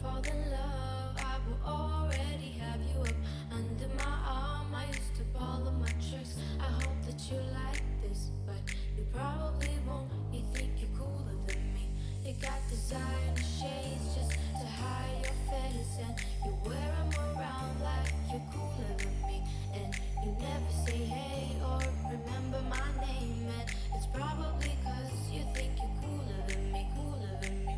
fall in love, I will already have you up under my arm. I used to follow my tricks. I hope that you like this, but you probably won't. You think you're cooler than me. You got designer shades just to hide your face, and you wear them around like you're cooler than me. And you never say hey or remember my name, and it's probably 'cause you think you're cooler than me, cooler than me.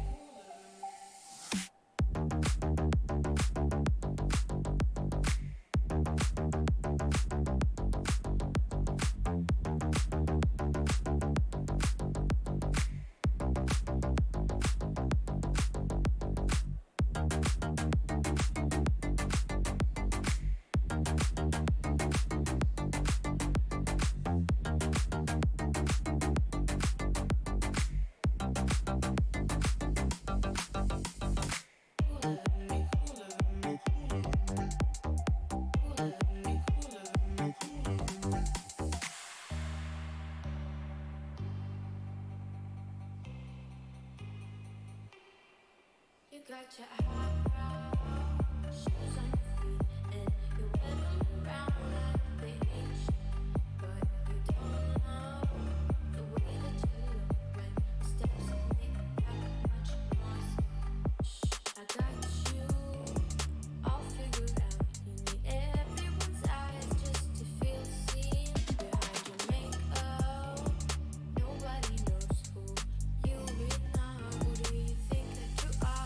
You got your high shoes on your feet, and you wear them around like they ain't shit. But you don't know the way that you look when the steps make that much noise. Shh, I got you all figured out. You need everyone's eyes just to feel seen. Behind your makeup, nobody knows who you really are. Who do you think that you are?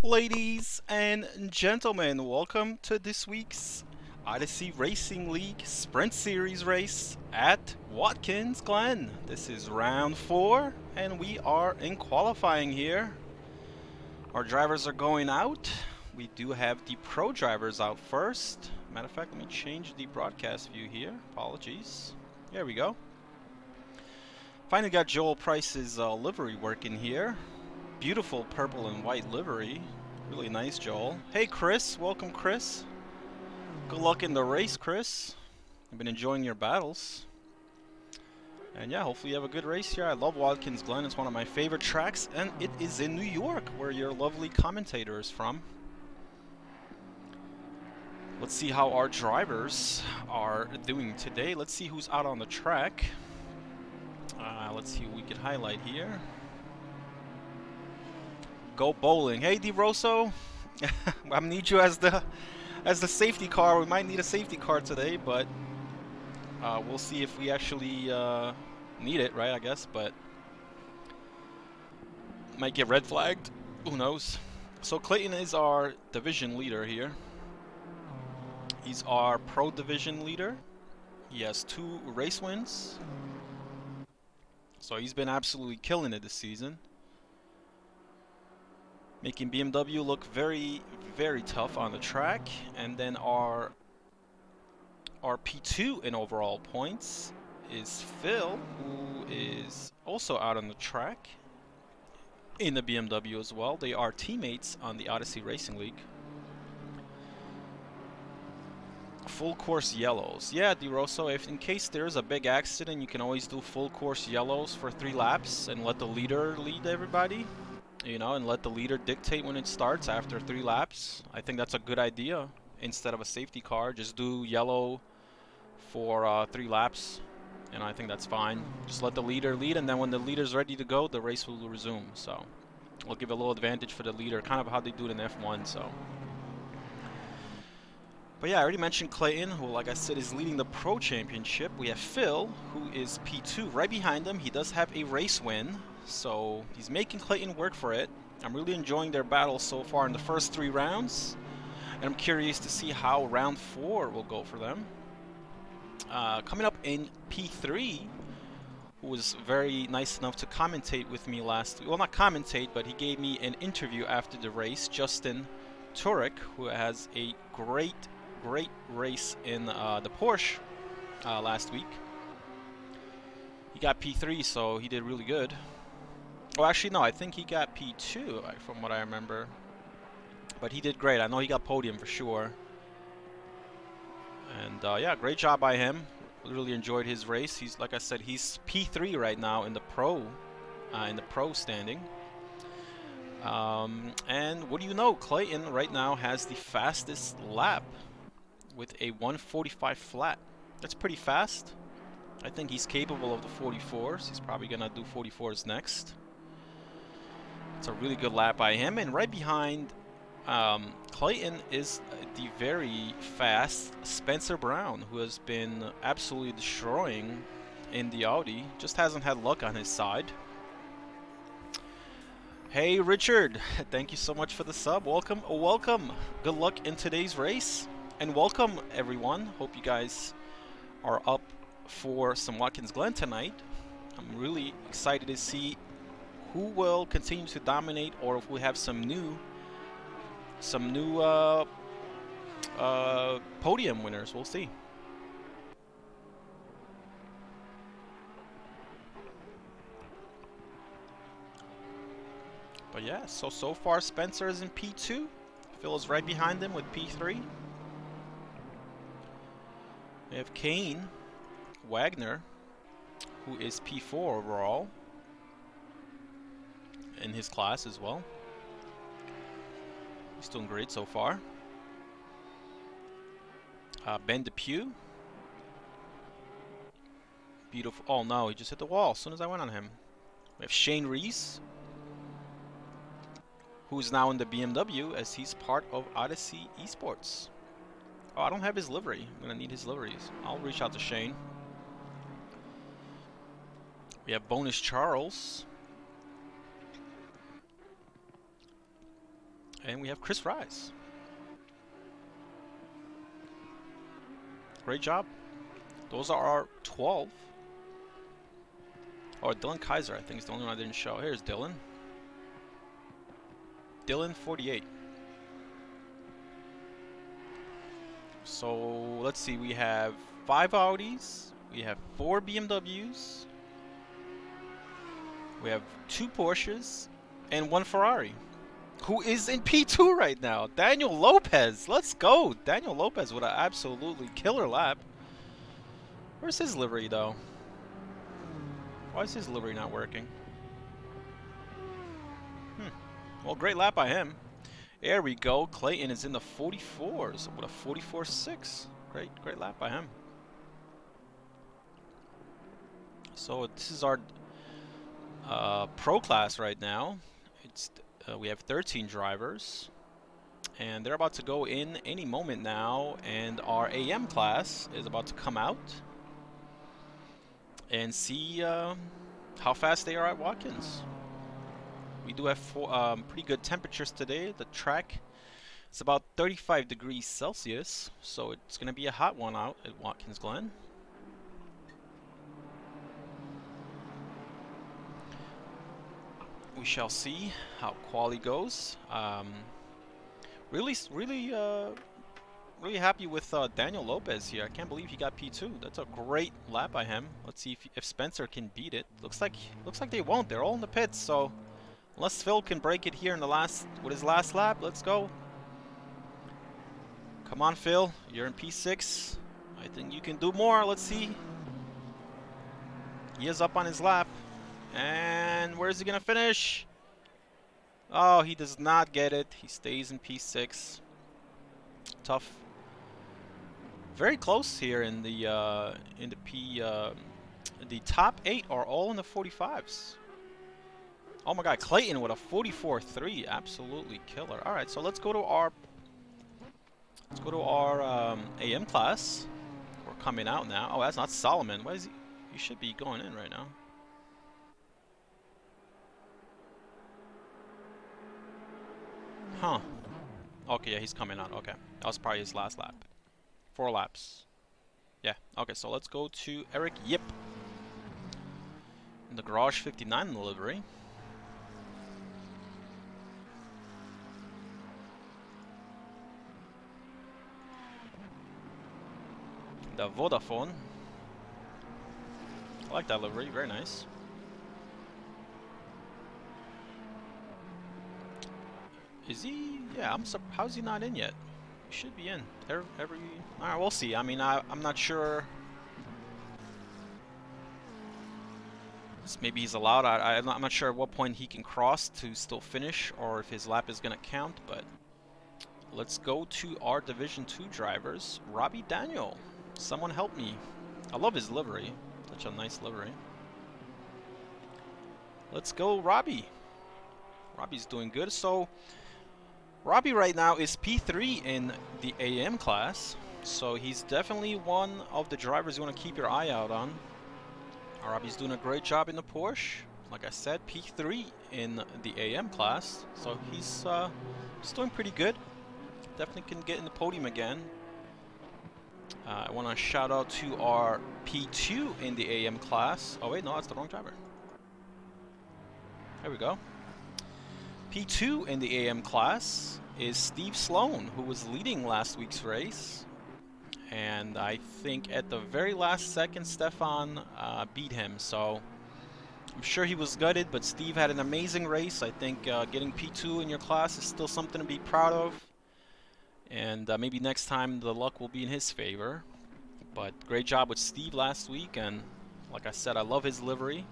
Ladies and gentlemen, welcome to this week's Odyssey Racing League Sprint Series race at Watkins, Glen. This is round 4 and we are in qualifying here. Our drivers are going out. We do have the pro drivers out first. Matter of fact, let me change the broadcast view here. Apologies. There we go. Finally got Joel Price's livery working here. Beautiful purple and white livery. Really nice, Joel. Hey, Chris. Welcome, Chris. Good luck in the race, Chris. I've been enjoying your battles. And yeah, hopefully you have a good race here. I love Watkins Glen. It's one of my favorite tracks, and it is in New York, where your lovely commentator is from. Let's see how our drivers are doing today. Let's see who's out on the track. Let's see who we can highlight here. Go bowling. Hey, DeRosso. I need you as the safety car. We might need a safety car today, but we'll see if we actually need it, right? I guess, but might get red flagged. Who knows? So Clayton is our division leader here. He's our pro division leader. He has 2 race wins. So he's been absolutely killing it this season. Making BMW look very, very tough on the track. And then our P2 in overall points is Phil, who is also out on the track in the BMW as well. They are teammates on the Odyssey Racing League. Full course yellows. Yeah, DeRosso, if in case there's a big accident, you can always do full course yellows for 3 laps and let the leader lead everybody. You know, and let the leader dictate when it starts after 3 laps. I think that's a good idea. instead of a safety car. Just do yellow for 3 laps, and I think that's fine. Just let the leader lead, and then when the leader's ready to go, the race will resume. So we'll give a little advantage for the leader, kind of how they do it in F1. So, but yeah, I already mentioned Clayton, who, like I said, is leading the Pro Championship. We have Phil, who is P2. Right behind him, he does have a race win, so he's making Clayton work for it. I'm really enjoying their battle so far in the first 3 rounds, and I'm curious to see how round 4 will go for them. Coming up in P3, who was very nice enough to commentate with me last week. Well, not commentate, but he gave me an interview after the race. Justin Turek, who has a great race in the Porsche last week. He got P3, so he did really good. Oh, actually, no, I think he got P2, from what I remember. But he did great. I know he got podium for sure. And yeah, great job by him. Really enjoyed his race. He's, like I said, he's P3 right now in the pro standing. And what do you know? Clayton right now has the fastest lap with a 1:45 flat. That's pretty fast. I think he's capable of the 44s. He's probably gonna do 44s next. It's a really good lap by him. And right behind Clayton is the very fast Spencer Brown, who has been absolutely destroying in the Audi. Just hasn't had luck on his side. Hey Richard, thank you so much for the sub. Welcome, welcome. Good luck in today's race, and welcome everyone. Hope you guys are up for some Watkins Glen tonight. I'm really excited to see who will continue to dominate, or if we have some new podium winners. We'll see. But yeah, so far Spencer is in P2. Phil is right behind him with P3. We have Kane Wagner, who is P4 overall in his class as well. He's doing great so far. Ben Depew. Beautiful. Oh no, he just hit the wall as soon as I went on him. We have Shane Reese, who's now in the BMW as he's part of Odyssey eSports. Oh, I don't have his livery. I'm gonna need his liveries. I'll reach out to Shane. We have Bonus Charles. And we have Chris Rise. Great job. Those are our 12. Oh, Dylan Kaiser, I think, is the only one I didn't show. Here's Dylan. Dylan 48. So let's see, we have 5 Audis, we have 4 BMWs, we have 2 Porsches, and 1 Ferrari, who is in P2 right now. Daniel Lopez, let's go. Daniel Lopez with an absolutely killer lap. Where's his livery though? Why is his livery not working? Well, great lap by him. There we go. Clayton is in the 44s with a 44.6. Great lap by him. So this is our pro class right now. It's we have 13 drivers, and they're about to go in any moment now. And our AM class is about to come out and see how fast they are at Watkins. We do have pretty good temperatures today. The track is about 35 degrees Celsius, so it's going to be a hot one out at Watkins Glen. We shall see how quali goes. Really happy with Daniel Lopez here. I can't believe he got P2. That's a great lap by him. Let's see if Spencer can beat it. Looks like they won't. They're all in the pits, so unless Phil can break it here in the with his last lap, let's go. Come on, Phil. You're in P6. I think you can do more. Let's see. He is up on his lap. And where is he going to finish? Oh, he does not get it. He stays in P6. Tough very close here in the the top 8 are all in the 45s. Oh my God, Clayton with a 44.3, absolutely killer. All right, so let's go to our AM class. We're coming out now. Oh, that's not Solomon. What is he? He should be going in right now. Huh. Okay, yeah, he's coming out. Okay, that was probably his last lap. 4 laps. Yeah. Okay, so let's go to Eric Yip in the Garage 59 livery. The Vodafone. I like that livery, very nice. Is he? Yeah, how's he not in yet? He should be in. Alright, we'll see. I mean, I'm not sure. Maybe he's allowed. I'm not sure at what point he can cross to still finish, or if his lap is going to count, but let's go to our Division 2 drivers. Robbie Daniel. Someone help me. I love his livery. Such a nice livery. Let's go, Robbie. Robbie's doing good. So, Robbie right now is P3 in the AM class. So, he's definitely one of the drivers you want to keep your eye out on. Robbie's doing a great job in the Porsche. Like I said, P3 in the AM class. So, he's doing pretty good. Definitely can get in the podium again. I want to shout out to our P2 in the AM class. Oh wait, no, that's the wrong driver. There we go. P2 in the AM class is Steve Sloan, who was leading last week's race. And I think at the very last second, Stefan beat him. So I'm sure he was gutted, but Steve had an amazing race. I think getting P2 in your class is still something to be proud of. And maybe next time the luck will be in his favor. But great job with Steve last week, and like I said, I love his livery.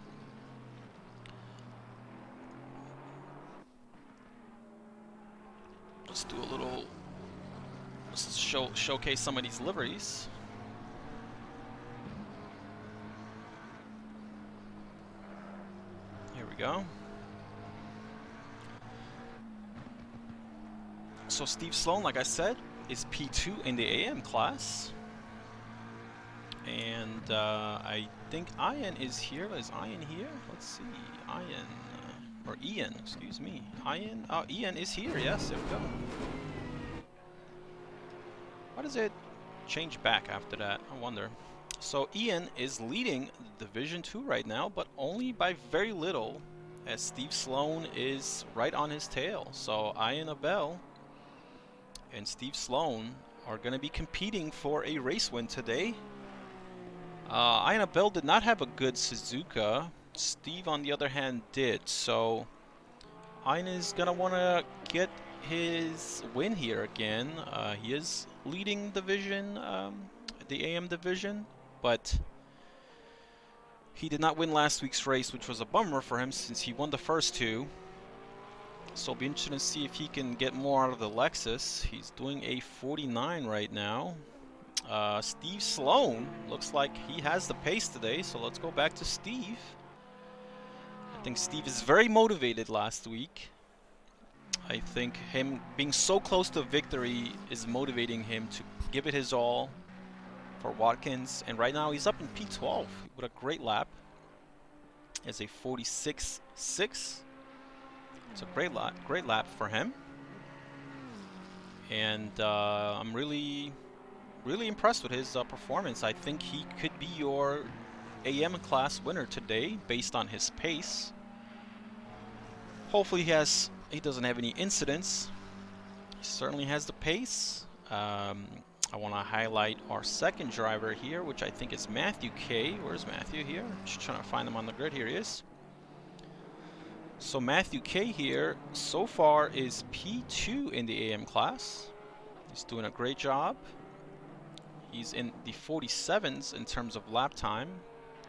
Just do a little showcase some of these liveries. Here we go. So Steve Sloan, like I said, is P2 in the AM class. And I think Ian is here. Is Ian here? Let's see. Ian. Or Ian, excuse me. Ian. Oh, Ian is here. Yes, there we go. Why does it change back after that? I wonder. So Ian is leading Division 2 right now, but only by very little, as Steve Sloan is right on his tail. So Ian Aubel and Steve Sloan are going to be competing for a race win today. Ian Aubel did not have a good Suzuka. Steve, on the other hand, did. So Ian is going to want to get his win here again. He is leading division, the AM division, but he did not win last week's race, which was a bummer for him since he won the first 2. So it'll be interesting to see if he can get more out of the Lexus. He's doing a 49 right now. Steve Sloan looks like he has the pace today, so let's go back to Steve. I think Steve is very motivated last week. I think him being so close to victory is motivating him to give it his all for Watkins. And right now he's up in P12 with a great lap. It's a 46.6. It's a great lap for him. And I'm really impressed with his performance. I think he could be your AM class winner today based on his pace. Hopefully he doesn't have any incidents. He certainly has the pace. I want to highlight our second driver here, which I think is Matthew K. Where's Matthew here? Just trying to find him on the grid. Here he is. So Matthew K here so far is P2 in the AM class. He's doing a great job. He's in the 47s in terms of lap time,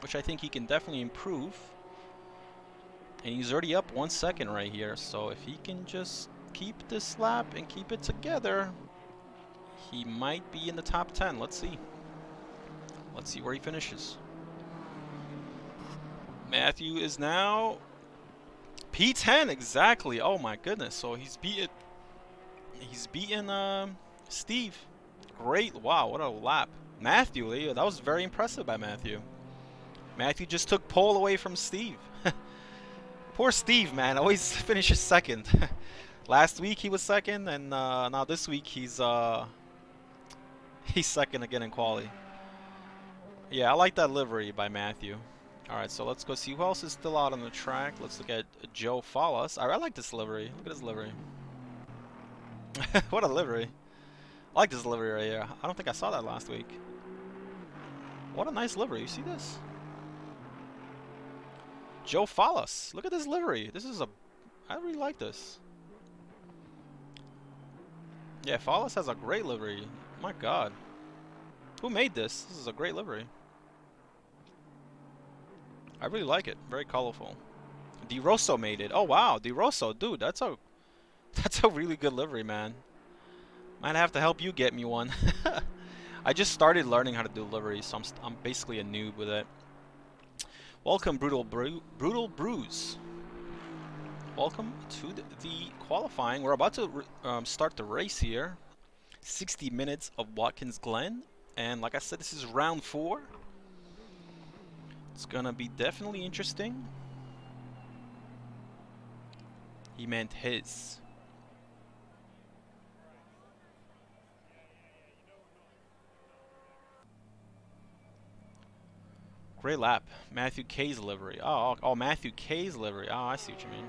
which I think he can definitely improve. And he's already up 1 second right here, so if he can just keep this lap and keep it together, He might be in the top 10. Let's see. Let's see where he finishes. Matthew is now P10 exactly. Oh my goodness. So he's beaten Steve. Great. Wow, what a lap. Matthew, that was very impressive by Matthew. Matthew just took pole away from Steve. Poor Steve, man. Always finishes second. Last week he was second, and now this week he's second again in quali. Yeah, I like that livery by Matthew. Alright, so let's go see who else is still out on the track. Let's look at Joe Fallas. I like this livery. Look at his livery. What a livery. I like this livery right here. I don't think I saw that last week. What a nice livery. You see this? Joe Fallas. Look at this livery. I really like this. Yeah, Fallas has a great livery. My god. Who made this? This is a great livery. I really like it. Very colorful. DeRosso made it. Oh wow, DeRosso, dude, that's a really good livery, man. Might have to help you get me one. I just started learning how to do liveries, so I'm basically a noob with it. Welcome, Brutal Brews. Welcome to the qualifying. We're about to start the race here. 60 minutes of Watkins Glen, and like I said, this is round 4. It's gonna be definitely interesting. He meant his. Great lap. Matthew K's livery. Oh, Matthew K's livery. Oh, I see what you mean.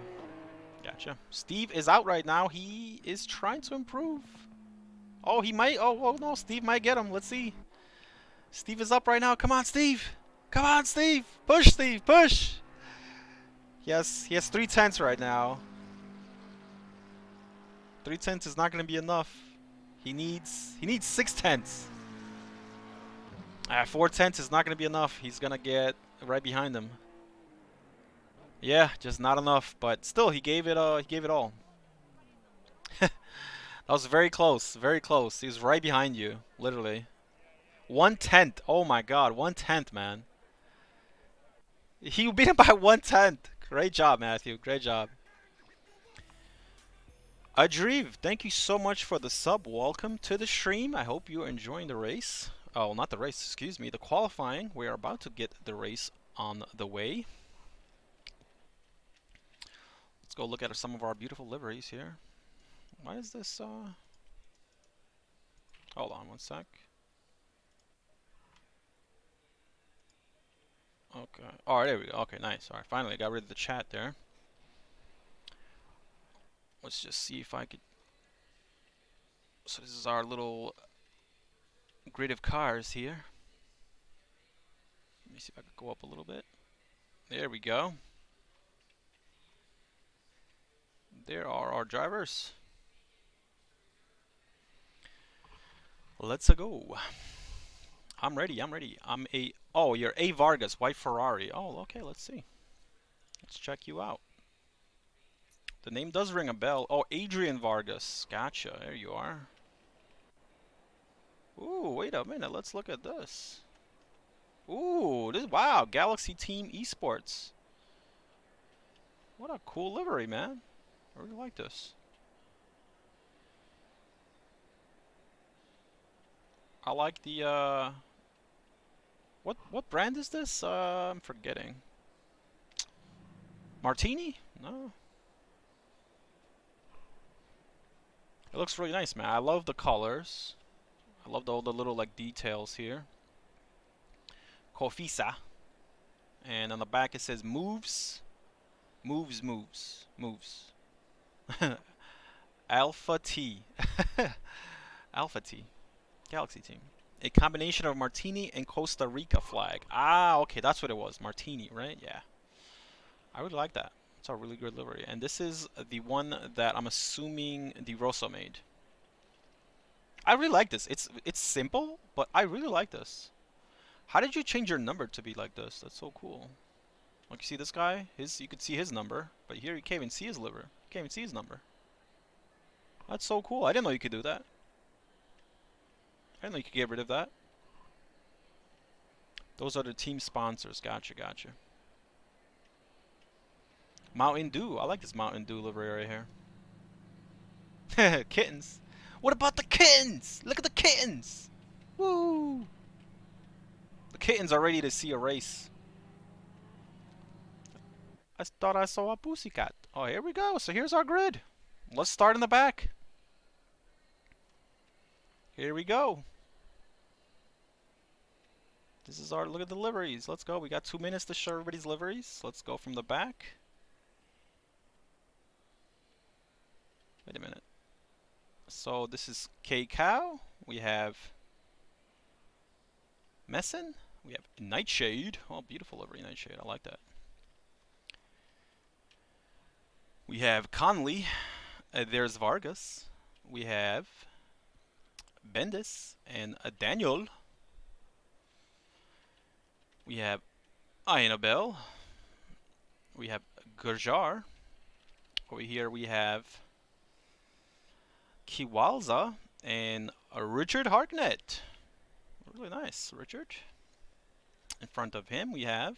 Gotcha. Steve is out right now. He is trying to improve. Oh, he might. Oh, no. Steve might get him. Let's see. Steve is up right now. Come on, Steve. Come on, Steve. Push, Steve. Push. Yes, he has 3/10 right now. 3/10 is not going to be enough. He needs 6/10. 4/10 is not going to be enough. He's going to get right behind him. Yeah, just not enough. But still, he gave it all. That was very close. Very close. He was right behind you, literally. 1/10. Oh my God, 1/10, man. He beat him by 1/10. Great job, Matthew. Great job. Adriv, thank you so much for the sub. Welcome to the stream. I hope you're enjoying the race. Oh, not the race, excuse me. The qualifying. We are about to get the race on the way. Let's go look at some of our beautiful liveries here. Why is this, Hold on one sec. Okay. Oh, there we go. Okay, nice. Alright, finally I got rid of the chat there. Let's just see if I could... So this is our little grid of cars here. Let me see if I could go up a little bit. There we go. There are our drivers. Let's go. I'm ready. Oh, you're A Vargas, white Ferrari. Oh, okay, let's see. Let's check you out. The name does ring a bell. Oh, Adrian Vargas. Gotcha. There you are. Ooh, wait a minute. Let's look at this. Ooh, wow, Galaxy Team eSports. What a cool livery, man. I really like this. I like the what brand is this? I'm forgetting. Martini? No. It looks really nice, man. I love the colors. I love all the little like details here. Cofisa. And on the back it says moves. Moves. Alpha T. Alpha T. Galaxy Team. A combination of Martini and Costa Rica flag. Ah, okay, that's what it was. Martini, right? Yeah. I really like that. It's a really good livery. And this is the one that I'm assuming DeRosso made. I really like this. It's simple, but I really like this. How did you change your number to be like this? That's so cool. Like, you see this guy? You could see his number, but here you can't even see his liver. You can't even see his number. That's so cool. I didn't know you could do that. I didn't know you could get rid of that. Those are the team sponsors. Gotcha, gotcha. Mountain Dew. I like this Mountain Dew livery right here. Kittens. What about the kittens? Look at the kittens. Woo! The kittens are ready to see a race. I thought I saw a pussycat. Oh, here we go. So here's our grid. Let's start in the back. Here we go. This is our look at the liveries. Let's go. We got 2 minutes to show everybody's liveries. Let's go from the back. Wait a minute. So this is K-Cow. We have Messin. We have Nightshade. Oh, beautiful livery, Nightshade. I like that. We have Conley. There's Vargas. We have Bendis and Daniel. We have Aubel. We have Gurjar. Over here we have Kiwalza and Richard Hartnett. Really nice, Richard. In front of him we have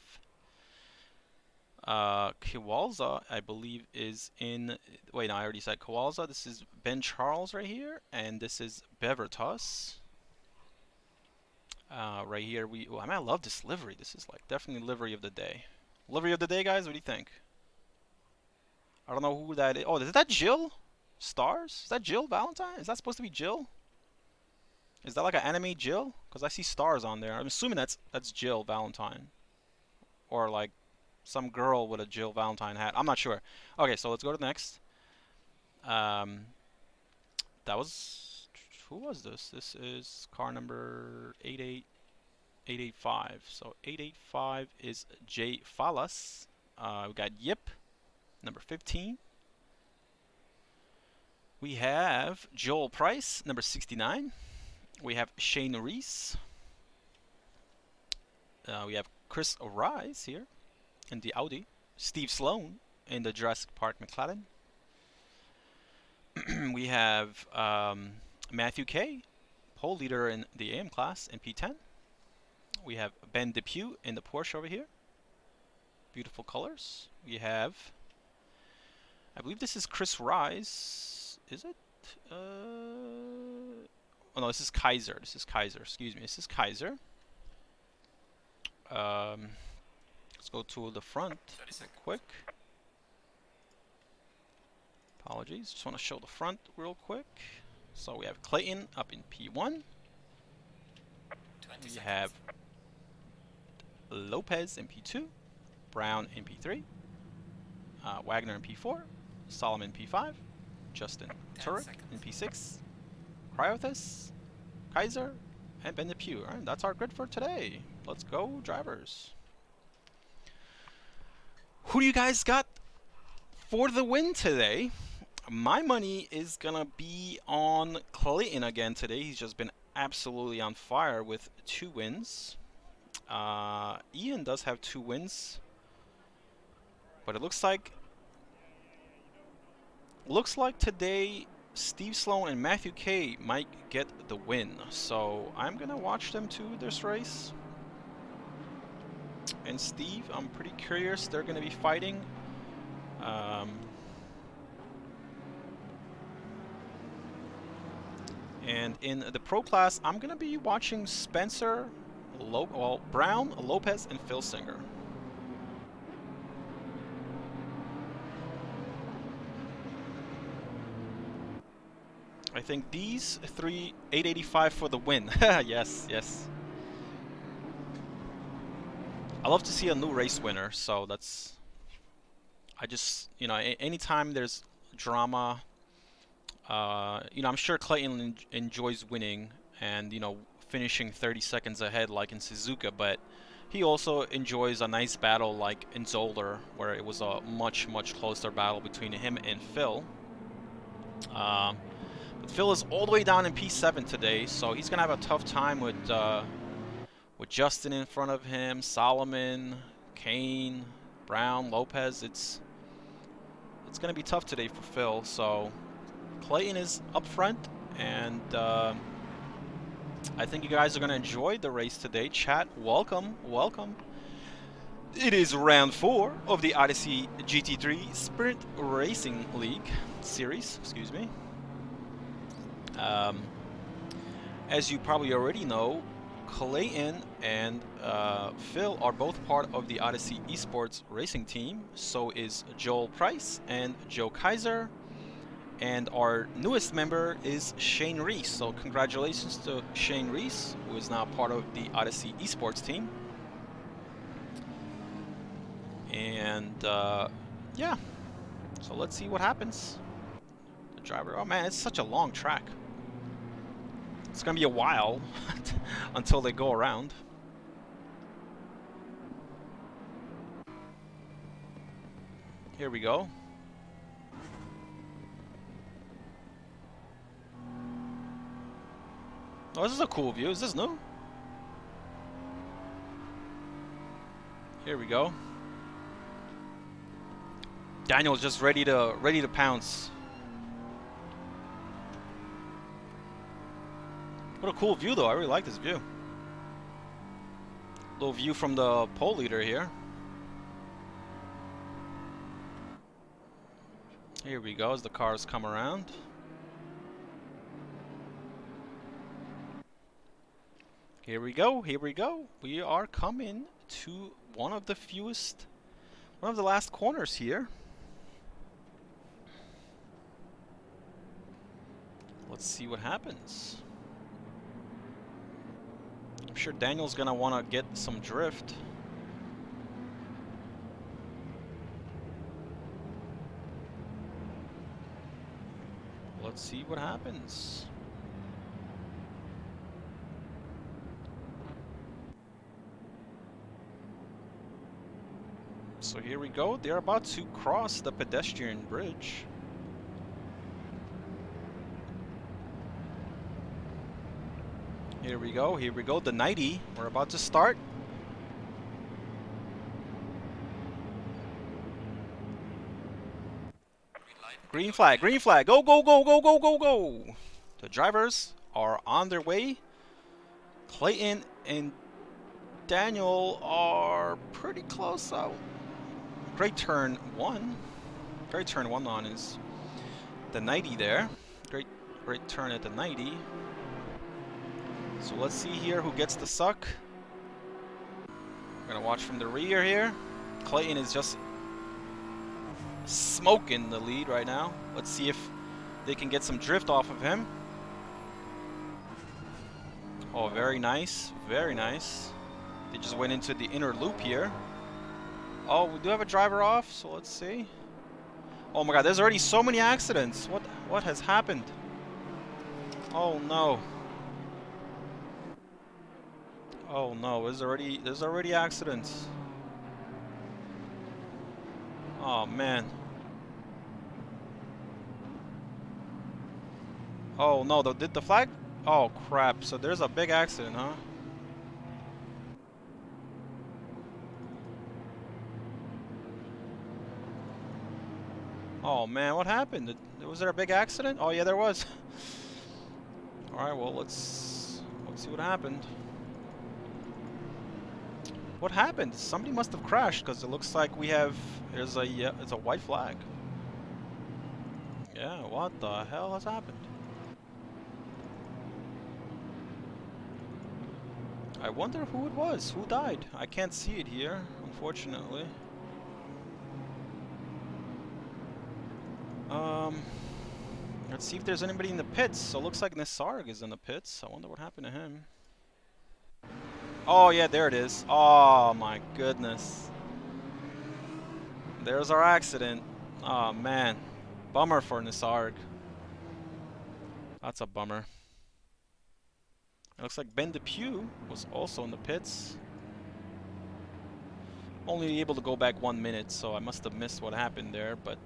Kiwalza, I believe is in... Wait, no, I already said Kiwalza. This is Ben Charles right here, and this is Bevertus. Right here we... Oh, I mean, I love this livery. This is like definitely livery of the day. Livery of the day, guys? What do you think? I don't know who that is. Oh, is that Jill Stars? Is that Jill Valentine? Is that supposed to be Jill? Is that like an anime Jill? Because I see stars on there. I'm assuming that's Jill Valentine. Or like some girl with a Jill Valentine hat. I'm not sure. Okay, so let's go to the next. That was... Who was this? This is car number 885. So 885 is Jay Fallas. We got Yip, number 15. We have Joel Price, number 69. We have Shane Reese. We have Chris O'Rise here in the Audi. Steve Sloan in the Jurassic Park McLaren. We have Matthew Kay, pole leader in the AM class in P10. We have Ben Depew in the Porsche over here. Beautiful colors. We have, I believe this is Chris Rise. Is it? Oh no, this is Kaiser. This is Kaiser. Excuse me. This is Kaiser. Let's go to the front real quick. Apologies. Just want to show the front real quick. So we have Clayton up in P1. We have Lopez in P2. Brown in P3. Wagner in P4. Solomon P5. Justin Turek in P6. Cryotheos, Kaiser, and Ben Depew. Alright, that's our grid for today. Let's go, drivers. Who do you guys got for the win today? My money is gonna be on Clayton again today. He's just been absolutely on fire with 2 wins. Ian does have 2 wins, but it looks like today Steve Sloan and Matthew Kay might get the win. So I'm gonna watch them too this race. And Steve, I'm pretty curious. They're gonna be fighting. And in the pro class, I'm gonna be watching Spencer, Brown, Lopez, and Filsinger. I think these 3, 885 for the win. Yes, yes. I love to see a new race winner, so that's... I just, you know, anytime there's drama, you know, I'm sure Clayton enjoys winning and, you know, finishing 30 seconds ahead like in Suzuka, but he also enjoys a nice battle like in Zoller, where it was a much, much closer battle between him and Phil. But Phil is all the way down in P7 today, so he's gonna have a tough time with Justin in front of him, Solomon, Kane, Brown, Lopez. It's gonna be tough today for Phil. So Clayton is up front, and I think you guys are going to enjoy the race today. Chat, welcome, welcome. It is round 4 of the Odyssey GT3 Sprint Racing League series, excuse me. As you probably already know, Clayton and Phil are both part of the Odyssey eSports racing team. So is Joel Price and Joe Kaiser. And our newest member is Shane Reese. So congratulations to Shane Reese, who is now part of the Odyssey eSports team. And yeah, so let's see what happens. The driver, oh man, it's such a long track. It's gonna be a while until they go around. Here we go. Oh, this is a cool view. Is this new? Here we go. Daniel's just ready to pounce. What a cool view though. I really like this view. Little view from the pole leader here. Here we go as the cars come around. Here we go, here we go. We are coming to one of the last corners here. Let's see what happens. I'm sure Daniel's gonna want to get some drift. Let's see what happens. So here we go. They're about to cross the pedestrian bridge. Here we go. Here we go. The 90. We're about to start. Green flag. Green flag. Go, go, go, go, go, go, go. The drivers are on their way. Clayton and Daniel are pretty close out. Great turn 1. Great turn 1 on is the 90 there. Great turn at the 90. So let's see here who gets the suck. We're gonna watch from the rear here. Clayton is just smoking the lead right now. Let's see if they can get some drift off of him. Oh, very nice. Very nice. They just went into the inner loop here. Oh, we do have a driver off, so let's see. Oh my god, there's already so many accidents. What has happened? Oh no. Oh no, there's already accidents. Oh man. Oh no, did the flag? Oh crap, so there's a big accident, huh? Oh man, what happened? Was there a big accident? Oh yeah, there was. Alright, well let's see what happened. What happened? Somebody must have crashed because it looks like it's a white flag. Yeah, what the hell has happened? I wonder who it was. Who died? I can't see it here, unfortunately. Let's see if there's anybody in the pits. So it looks like Nisarg is in the pits. I wonder what happened to him. Oh yeah, there it is. Oh my goodness. There's our accident. Oh man. Bummer for Nisarg. That's a bummer. It looks like Ben Depew was also in the pits. Only able to go back 1 minute, so I must have missed what happened there, but...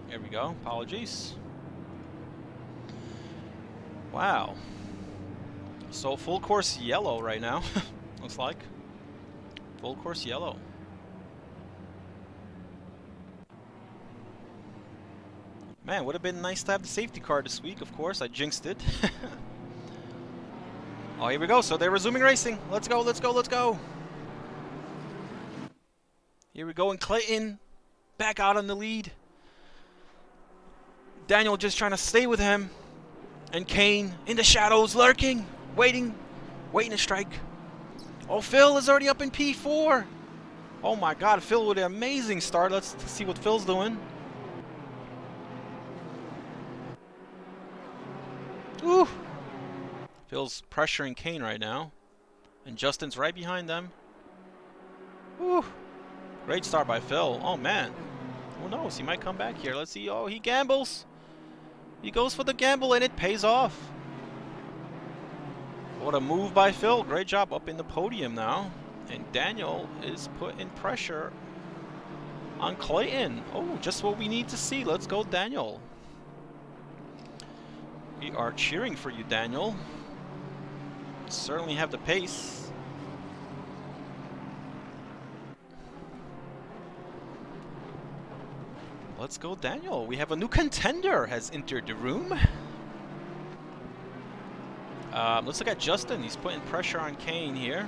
Here we go. Apologies. Wow. So full course yellow right now. Looks like. Full course yellow. Man, would have been nice to have the safety car this week, of course. I jinxed it. Oh, here we go. So they're resuming racing. Let's go, let's go, let's go. Here we go, and Clayton back out on the lead. Daniel just trying to stay with him. And Kane in the shadows, lurking, waiting to strike. Oh, Phil is already up in P4. Oh my God, Phil with an amazing start. Let's see what Phil's doing. Ooh. Phil's pressuring Kane right now. And Justin's right behind them. Ooh. Great start by Phil. Oh man. Who knows? He might come back here. Let's see. Oh, he gambles. He goes for the gamble and it pays off. What a move by Phil. Great job up in the podium now. And Daniel is putting pressure on Clayton. Oh, just what we need to see. Let's go, Daniel. We are cheering for you, Daniel. Certainly have the pace. Let's go, Daniel. We have a new contender has entered the room. Let's look at Justin. He's putting pressure on Kane here.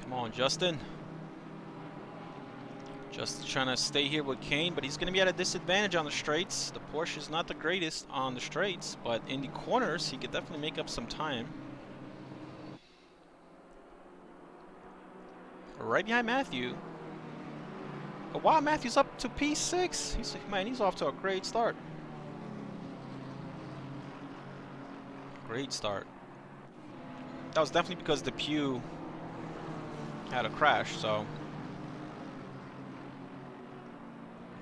Come on, Justin. Just trying to stay here with Kane, but he's going to be at a disadvantage on the straights. The Porsche is not the greatest on the straights, but in the corners, he could definitely make up some time. Right behind Matthew. Oh, wow, Matthew's up to P6. He's off to a great start. Great start. That was definitely because the Pew had a crash, so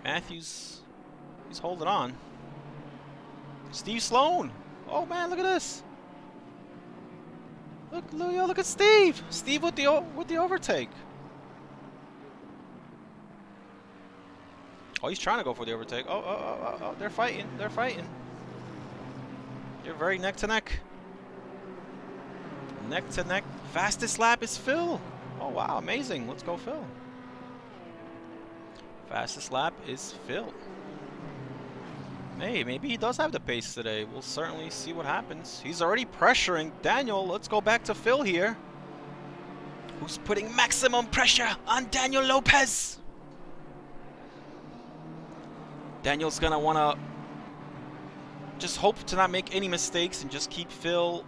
Matthews, he's holding on. Steve Sloan. Oh man, look at this. Look at Steve. Steve with the overtake. Oh, he's trying to go for the overtake. Oh, they're fighting. They're fighting. They're very neck to neck. Neck to neck. Fastest lap is Phil. Oh wow, amazing. Let's go, Phil. Fastest lap is Phil. Hey, maybe he does have the pace today. We'll certainly see what happens. He's already pressuring Daniel. Let's go back to Phil here, who's putting maximum pressure on Daniel Lopez. Daniel's gonna wanna just hope to not make any mistakes and just keep Phil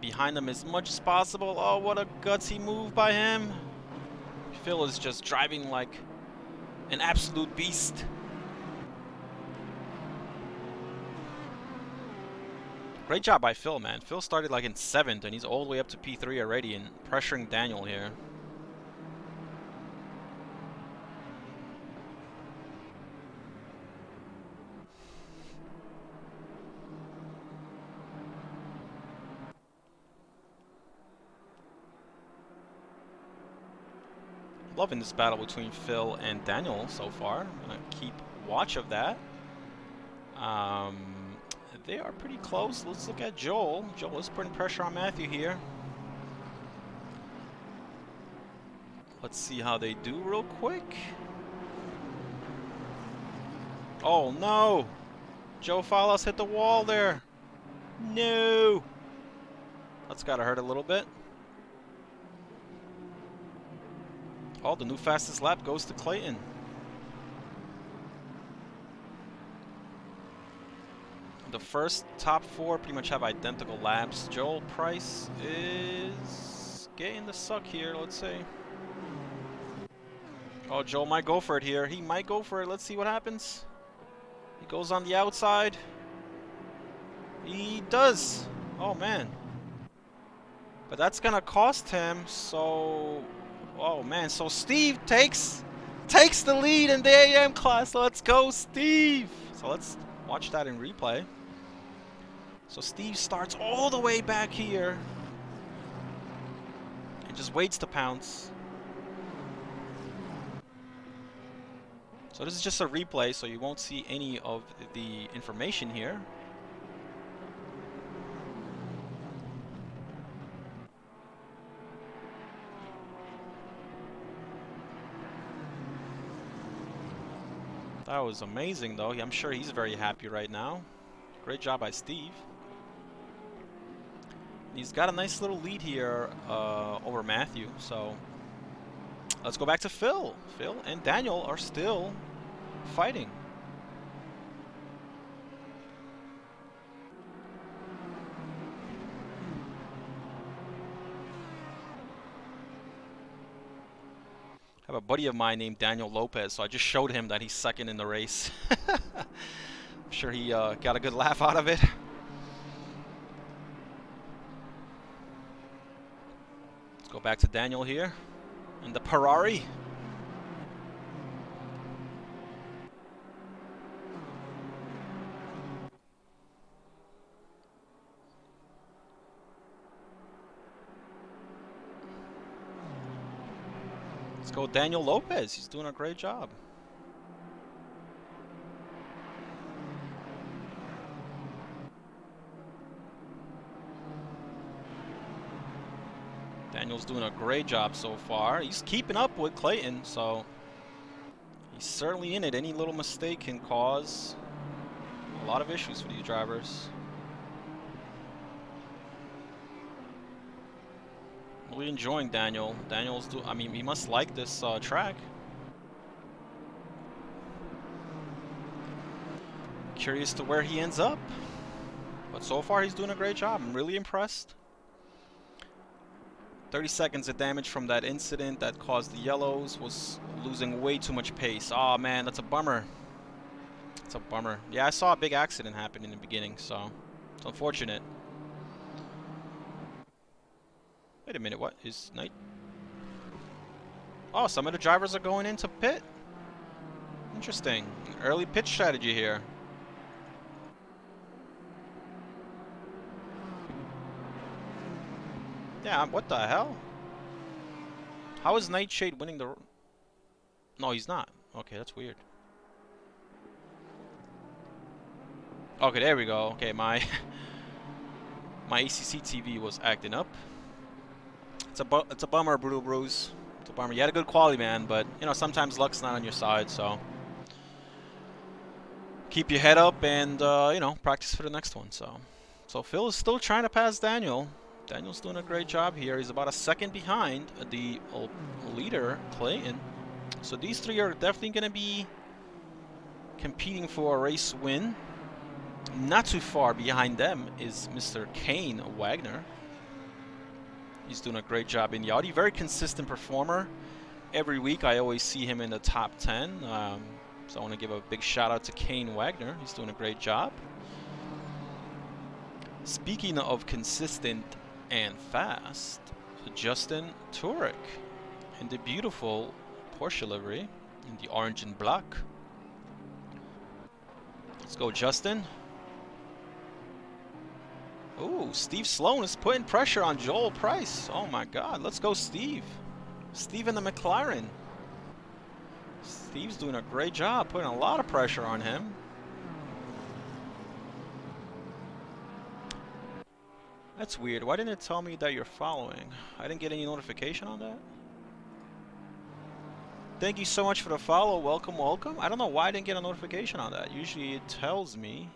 behind him as much as possible. Oh, what a gutsy move by him. Phil is just driving like an absolute beast. Great job by Phil, man. Phil started like in 7th and he's all the way up to P3 already and pressuring Daniel here. Loving this battle between Phil and Daniel so far. I'm gonna keep watch of that. They are pretty close. Let's look at Joel. Joel is putting pressure on Matthew here. Let's see how they do real quick. Oh no! Joe Fallas hit the wall there. No! That's gotta hurt a little bit. Oh, the new fastest lap goes to Clayton. The first top 4 pretty much have identical laps. Joel Price is getting the suck here, let's see. Oh, Joel might go for it here. He might go for it. Let's see what happens. He goes on the outside. He does. Oh, man. But that's going to cost him, so... Oh, man. So Steve takes the lead in the AM class. Let's go, Steve. So let's watch that in replay. So Steve starts all the way back here and just waits to pounce. So this is just a replay, so you won't see any of the information here. That was amazing, though. I'm sure he's very happy right now. Great job by Steve. He's got a nice little lead here over Matthew, so let's go back to Phil. Phil and Daniel are still fighting. I have a buddy of mine named Daniel Lopez, so I just showed him that he's second in the race. I'm sure he got a good laugh out of it. Let's go back to Daniel here in the Ferrari. Let's go Daniel Lopez. He's doing a great job. Daniel's doing a great job so far. He's keeping up with Clayton, so he's certainly in it. Any little mistake can cause a lot of issues for these drivers. Really enjoying Daniel. I mean, he must like this track. Curious to where he ends up. But so far, he's doing a great job. I'm really impressed. 30 seconds of damage from that incident that caused the yellows. Was losing way too much pace. Oh man, that's a bummer. It's a bummer. Yeah, I saw a big accident happen in the beginning, so it's unfortunate. Wait a minute, what is night? Oh, some of the drivers are going into pit. Interesting. Early pit strategy here. Yeah, what the hell? How is Nightshade winning the... No, he's not. Okay, that's weird. Okay, there we go. Okay, my ACC TV was acting up. It's a bummer, Brutal Bruce. It's a bummer. You had a good quality, man, but you know sometimes luck's not on your side. So keep your head up and you know, practice for the next one. So Phil is still trying to pass Daniel. Daniel's doing a great job here. He's about a second behind the leader, Clayton. So these three are definitely going to be competing for a race win. Not too far behind them is Mr. Kane Wagner. He's doing a great job in the Audi. Very consistent performer. Every week I always see him in the top 10. So I want to give a big shout out to Kane Wagner. He's doing a great job. Speaking of consistent and fast, Justin Turek in the beautiful Porsche livery in the orange and black. Let's go, Justin. Ooh, Steve Sloan is putting pressure on Joel Price. Oh my God, let's go, Steve. Steve in the McLaren. Steve's doing a great job, putting a lot of pressure on him. That's weird. Why didn't it tell me that you're following? I didn't get any notification on that. Thank you so much for the follow. Welcome, welcome. I don't know why I didn't get a notification on that. Usually it tells me.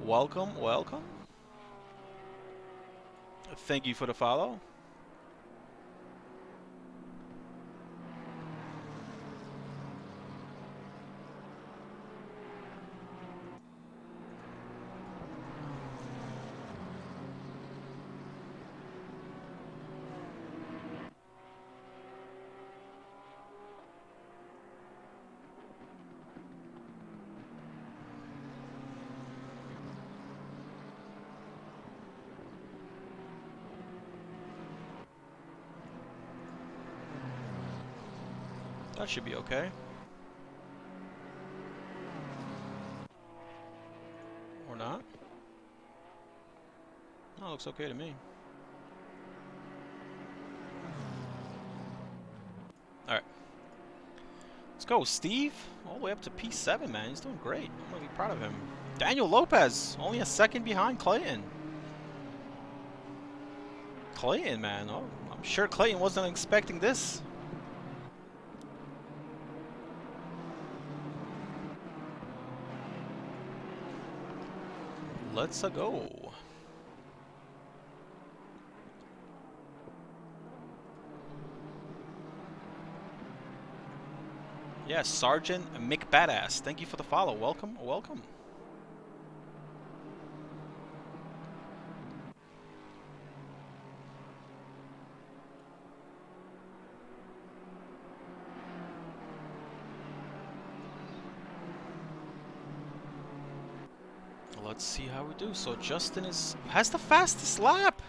Welcome, welcome. Thank you for the follow. That should be okay. Or not. No, looks okay to me. Alright. Let's go, Steve. All the way up to P7, man. He's doing great. I'm gonna be proud of him. Daniel Lopez, only a second behind Clayton. Clayton, man. Oh, I'm sure Clayton wasn't expecting this. let's go. Yeah, Sergeant McBadass. Thank you for the follow. Welcome, welcome. Let's see how we do. So Justin has the fastest lap.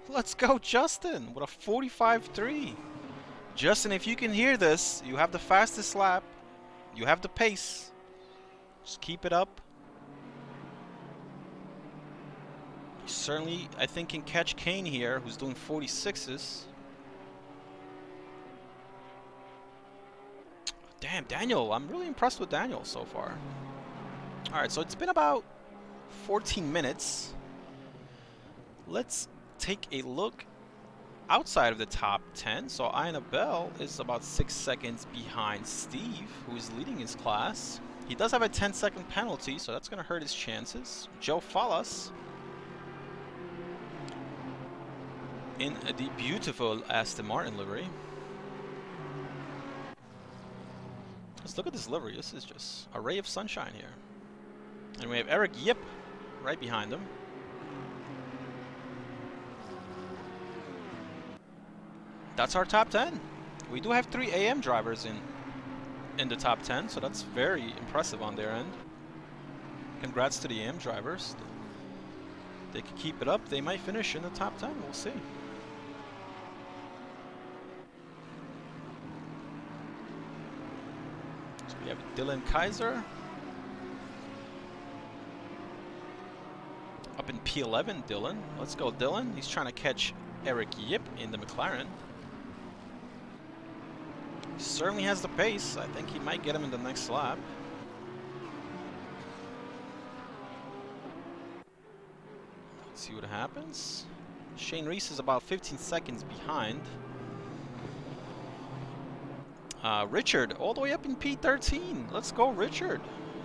Let's go, Justin, with a 45.3. Justin, if you can hear this, you have the fastest lap. You have the pace. Just keep it up. You certainly, I think, can catch Kane here, who's doing 46s. Damn, Daniel. I'm really impressed with Daniel so far. Alright, so it's been about 14 minutes. Let's take a look outside of the top 10. So Aubel is about 6 seconds behind Steve, who is leading his class. He does have a 10-second penalty, so that's going to hurt his chances. Joe Fallas in the beautiful Aston Martin livery. Let's look at this livery. This is just a ray of sunshine here. And we have Eric Yip right behind him. That's our top 10. We do have 3 AM drivers in the top 10, so that's very impressive on their end. Congrats to the AM drivers. They can keep it up. They might finish in the top 10. We'll see. So we have Dylan Kaiser up in P11. Dylan, let's go, Dylan. He's trying to catch Eric Yip in the McLaren. He certainly has the pace. I think he might get him in the next lap. Let's see what happens. Shane Reese is about 15 seconds behind. Richard, all the way up in P13. Let's go, Richard.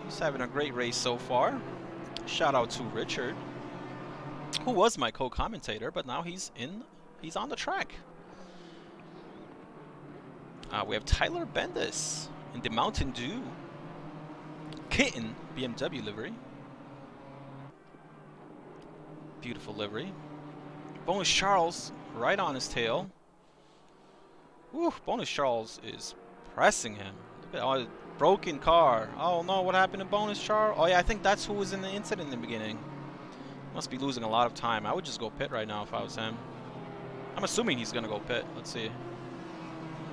He's having a great race so far. Shout out to Richard, who was my co-commentator, but now he's on the track. We have Tyler Bendis in the Mountain Dew Kitten BMW livery. Beautiful livery. Bonus Charles right on his tail. Woo, Bonus Charles is pressing him. Look at all the broken car. Oh no, what happened to Bonus Charles? Oh yeah, I think that's who was in the incident in the beginning. Must be losing a lot of time. I would just go pit right now if I was him. I'm assuming he's gonna go pit. Let's see.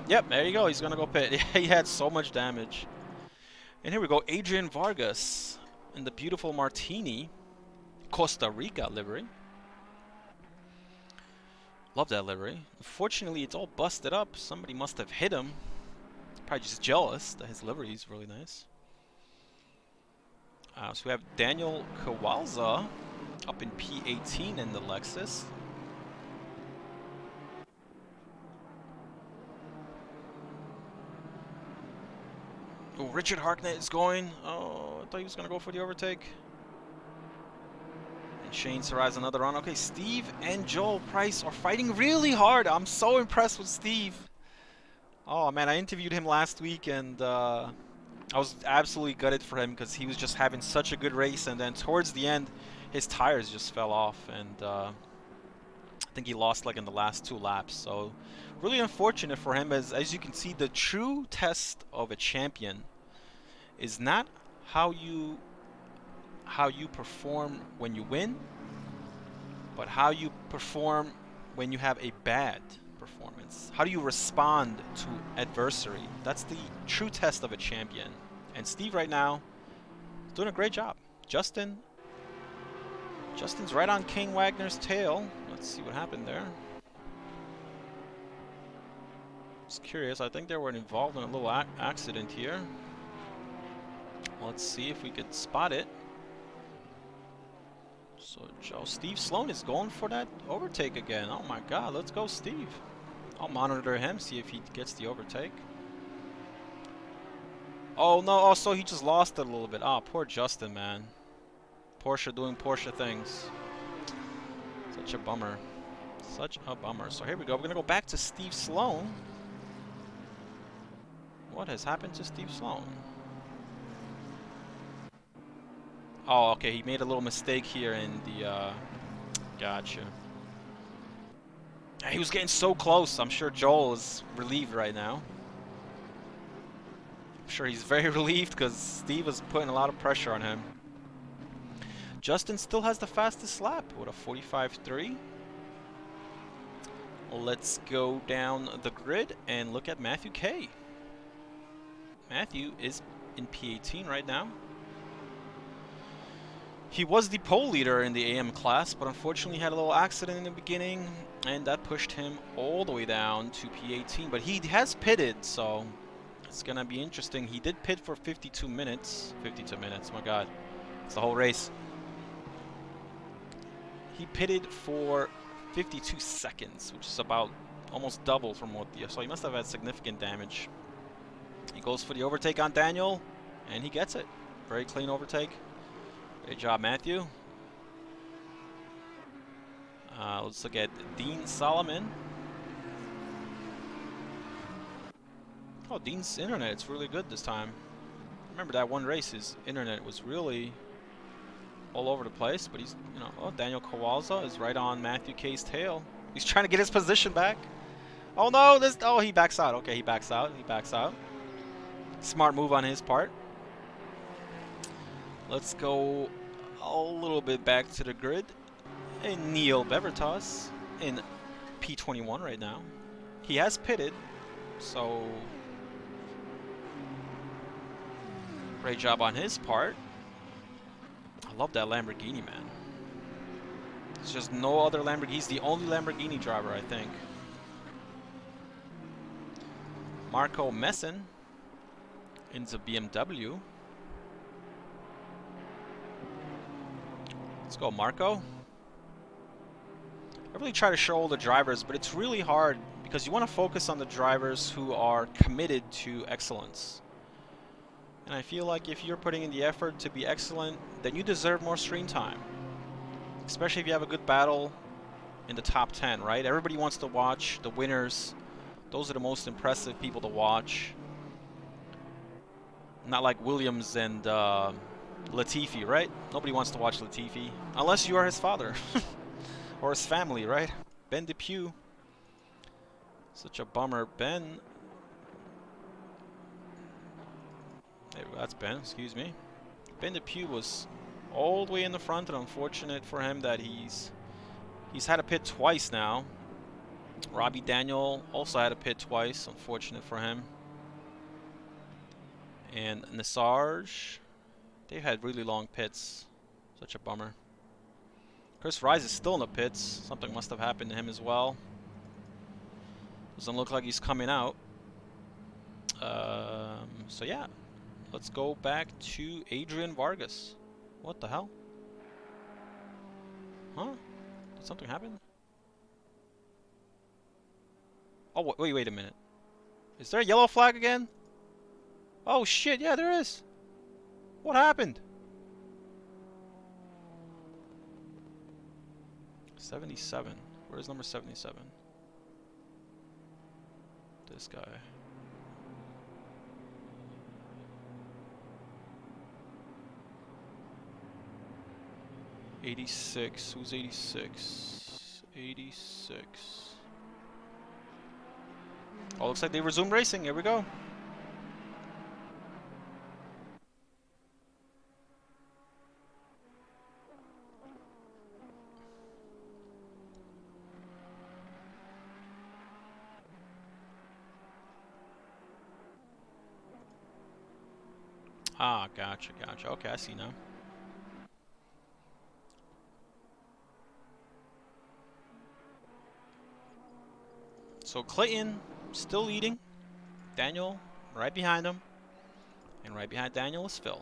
Yep, there you go. He's gonna go pit. He had so much damage. And here we go. Adrian Vargas in the beautiful Martini Costa Rica livery. Love that livery. Unfortunately, it's all busted up. Somebody must have hit him. Probably just jealous that his livery is really nice. So we have Daniel Kowalza up in P18 in the Lexus. Oh, Richard Harknett is going. Oh, I thought he was going to go for the overtake. And Shane Saraz another run. Okay, Steve and Joel Price are fighting really hard. I'm so impressed with Steve. Oh, man, I interviewed him last week, and I was absolutely gutted for him because he was just having such a good race. And then towards the end, his tires just fell off, and I think he lost like in the last 2 laps. So really unfortunate for him. As you can see, the true test of a champion is not how you perform when you win, but how you perform when you have a bad performance. How do you respond to adversity? That's the true test of a champion. And Steve right now is doing a great job. Justin's right on Kane Wagner's tail. Let's see what happened there. Just curious. I think they were involved in a little accident here. Let's see if we could spot it. So Steve Sloan is going for that overtake again. Oh my God, let's go Steve. I'll monitor him, see if he gets the overtake. Oh no, oh, so he just lost it a little bit. Oh, poor Justin, man. Porsche doing Porsche things. Such a bummer. Such a bummer. So here we go. We're going to go back to Steve Sloan. What has happened to Steve Sloan? Oh, okay. He made a little mistake here in the... Gotcha. He was getting so close. I'm sure Joel is relieved right now. I'm sure he's very relieved because Steve was putting a lot of pressure on him. Justin still has the fastest lap with a 45.3. Let's go down the grid and look at Matthew K. Matthew is in P18 right now. He was the pole leader in the AM class, but unfortunately had a little accident in the beginning, and that pushed him all the way down to P18. But he has pitted, so it's going to be interesting. He did pit for 52 minutes. 52 minutes, my God. It's the whole race. He pitted for 52 seconds, which is about almost double from what the... So he must have had significant damage. He goes for the overtake on Daniel, and he gets it. Very clean overtake. Great job, Matthew. Let's look at Dean Solomon. Oh, Dean's internet, it's really good this time. Remember that one race, his internet was really all over the place, but he's, you know, oh, Daniel Kowalza is right on Matthew K's tail. He's trying to get his position back. Oh no, oh, he backs out. Okay, he backs out. He backs out. Smart move on his part. Let's go a little bit back to the grid. And Neil Bevertos in P21 right now. He has pitted, so great job on his part. I love that Lamborghini, man. There's just no other Lamborghini. He's the only Lamborghini driver, I think. Marco Messin in the BMW. Let's go, Marco. I really try to show all the drivers, but it's really hard because you want to focus on the drivers who are committed to excellence. And I feel like if you're putting in the effort to be excellent, then you deserve more screen time. Especially if you have a good battle in the top 10, right? Everybody wants to watch the winners. Those are the most impressive people to watch. Not like Williams and Latifi, right? Nobody wants to watch Latifi. Unless you are his father. Or his family, right? Ben Depew. Such a bummer. Ben... There, that's Ben, excuse me. Ben Depew was all the way in the front, and unfortunate for him that he's had a pit twice now. Robbie Daniel also had a pit twice, unfortunate for him. And Nisarge, they've had really long pits. Such a bummer. Chris Rise is still in the pits. Something must have happened to him as well. Doesn't look like he's coming out. So yeah, let's go back to Adrian Vargas. What the hell? Huh? Did something happen? Oh, wait a minute. Is there a yellow flag again? Oh shit, yeah, there is. What happened? 77. Where's number 77? This guy. '86. Who's 86? 86. Oh, looks like they resumed racing. Here we go. Ah, gotcha. Okay, I see now. So Clayton still leading. Daniel right behind him. And right behind Daniel is Phil.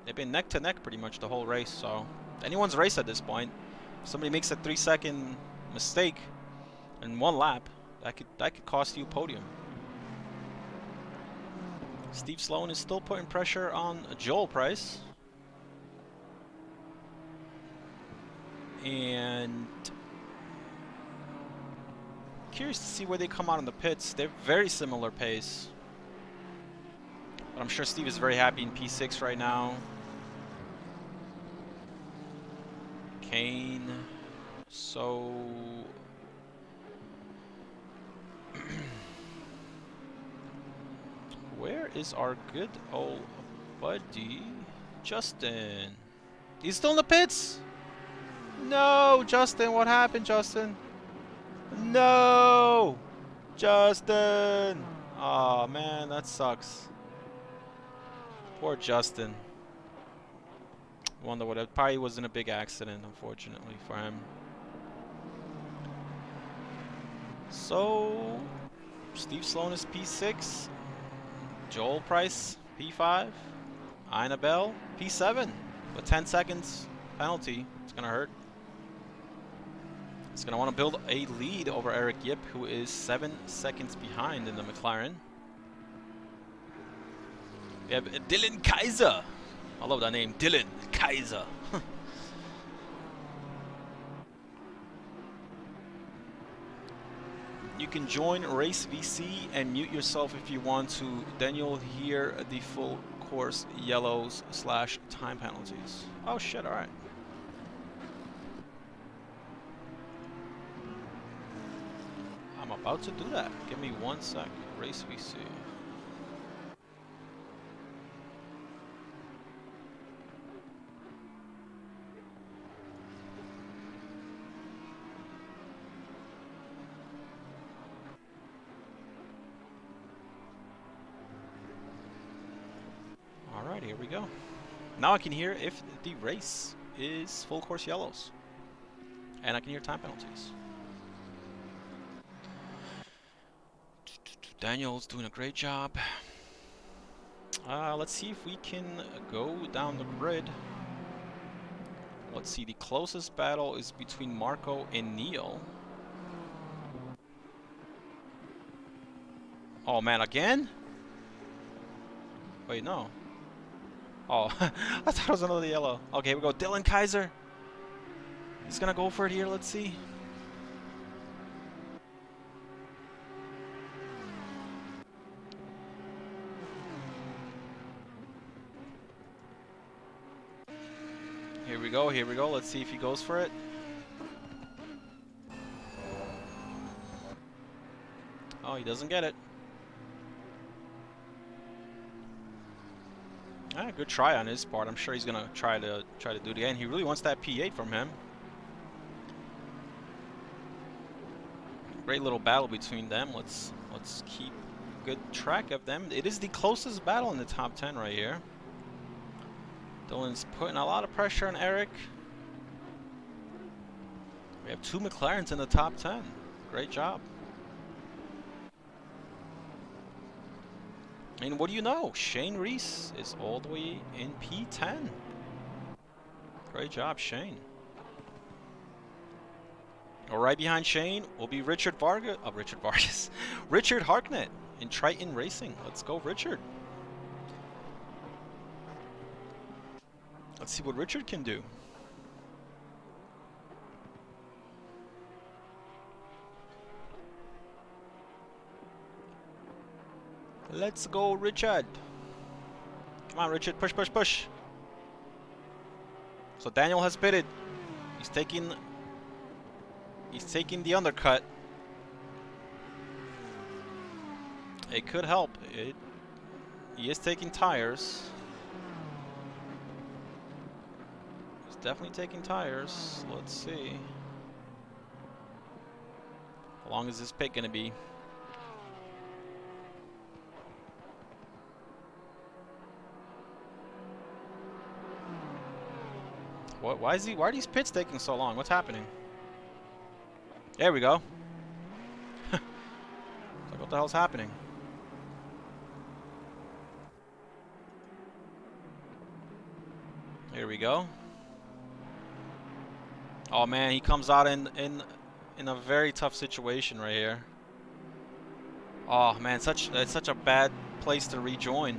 They've been neck to neck pretty much the whole race, so anyone's race at this point. If somebody makes a 3-second mistake in one lap, that could cost you a podium. Steve Sloan is still putting pressure on Joel Price. and curious to see where they come out in the pits. They're very similar pace. But I'm sure Steve is very happy in P6 right now. Kane. So... where is our good old buddy Justin? He's still in the pits? No, Justin, what happened, Justin? No! Justin! Oh man, that sucks. Poor Justin. Wonder what it probably wasn't a big accident, unfortunately, for him. So Steve Sloan is P6. Joel Price P5. Aubel P7 with 10 seconds penalty. It's gonna hurt. He's gonna want to build a lead over Eric Yip, who is 7 seconds behind in the McLaren. We have Dylan Kaiser. I love that name, Dylan Kaiser. You can join Race VC and mute yourself if you want to. Then you'll hear the full course yellows / time penalties. Oh shit, alright. I'm about to do that. Give me 1 sec. Race VC. Alright, here we go. Now I can hear if the race is full course yellows. And I can hear time penalties. Daniel's doing a great job. Let's see if we can go down the grid. Let's see, the closest battle is between Marco and Neil. Oh man, again? Wait, no. Oh, I thought it was another yellow. Okay, here we go. Dylan Kaiser. He's gonna go for it here, let's see. Here we go, here we go. Let's see if he goes for it. Oh, he doesn't get it. Ah, good try on his part. I'm sure he's gonna try to do it again. He really wants that P8 from him. Great little battle between them. Let's keep good track of them. It is the closest battle in the top 10 right here. Dylan's putting a lot of pressure on Eric. We have 2 McLarens in the top 10. Great job. And what do you know? Shane Reese is all the way in P10. Great job, Shane. Well, right behind Shane will be Richard Vargas. Oh, Richard Vargas. Richard Harknett in Triton Racing. Let's go, Richard. Let's see what Richard can do. Let's go, Richard. Come on, Richard. Push, push, push. So Daniel has pitted. He's taking the undercut. It could help. He is taking tires. He's definitely taking tires. Let's see. How long is this pit gonna be? Why are these pits taking so long? What's happening? There we go. Like, what the hell's happening? Here we go. Oh man, he comes out in a very tough situation right here. Oh man, it's such a bad place to rejoin.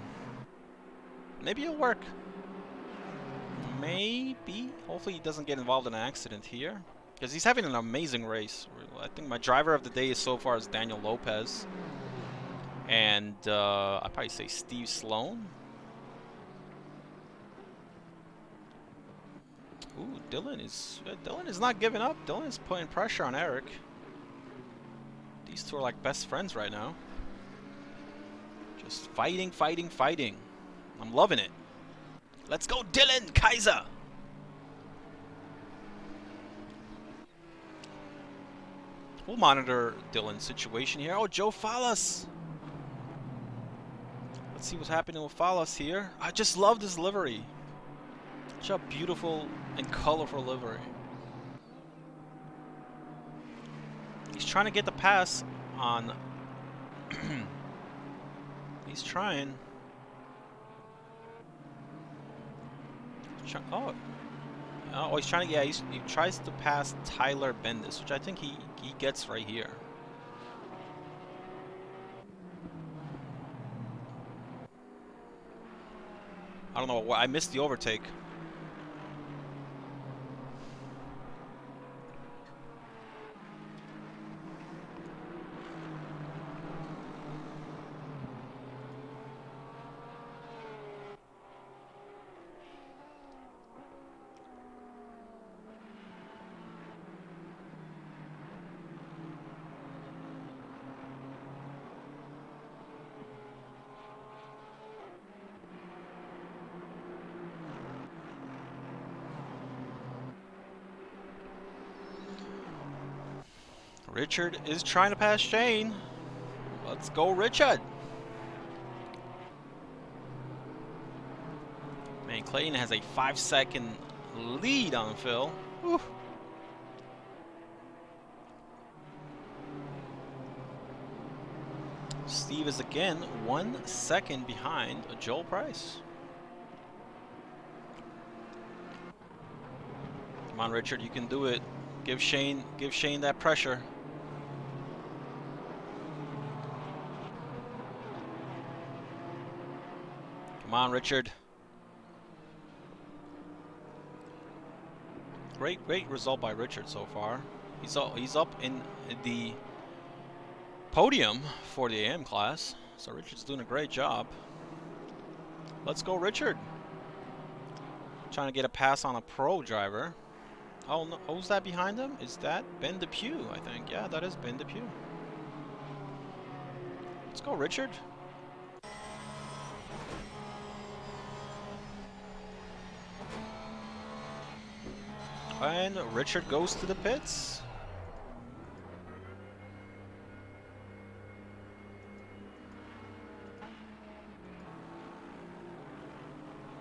Maybe it'll work. maybe. Hopefully he doesn't get involved in an accident here. Because he's having an amazing race. I think my driver of the day so far is Daniel Lopez. And I'd probably say Steve Sloan. Ooh, Dylan is not giving up. Dylan is putting pressure on Eric. These two are like best friends right now. Just fighting, fighting, fighting. I'm loving it. Let's go, Dylan Kaiser. We'll monitor Dylan's situation here. Oh, Joe Fallas. Let's see what's happening with Fallas here. I just love this livery. Such a beautiful and colorful livery. He's trying to get the pass on... He's trying. Oh, he's trying to... Yeah, he tries to pass Tyler Bendis, which I think he gets right here. I don't know. I missed the overtake. Richard is trying to pass Shane. Let's go, Richard. Man, Clayton has a 5-second lead on Phil. Whew. Steve is again 1 second behind Joel Price. Come on, Richard, you can do it. Give Shane that pressure. Come on, Richard. Great result by Richard so far. He's up in the podium for the AM class. So Richard's doing a great job. Let's go, Richard. Trying to get a pass on a pro driver. Oh, no. Who's that behind him? Is that Ben Depew, I think. Yeah, that is Ben Depew. Let's go, Richard. And Richard goes to the pits.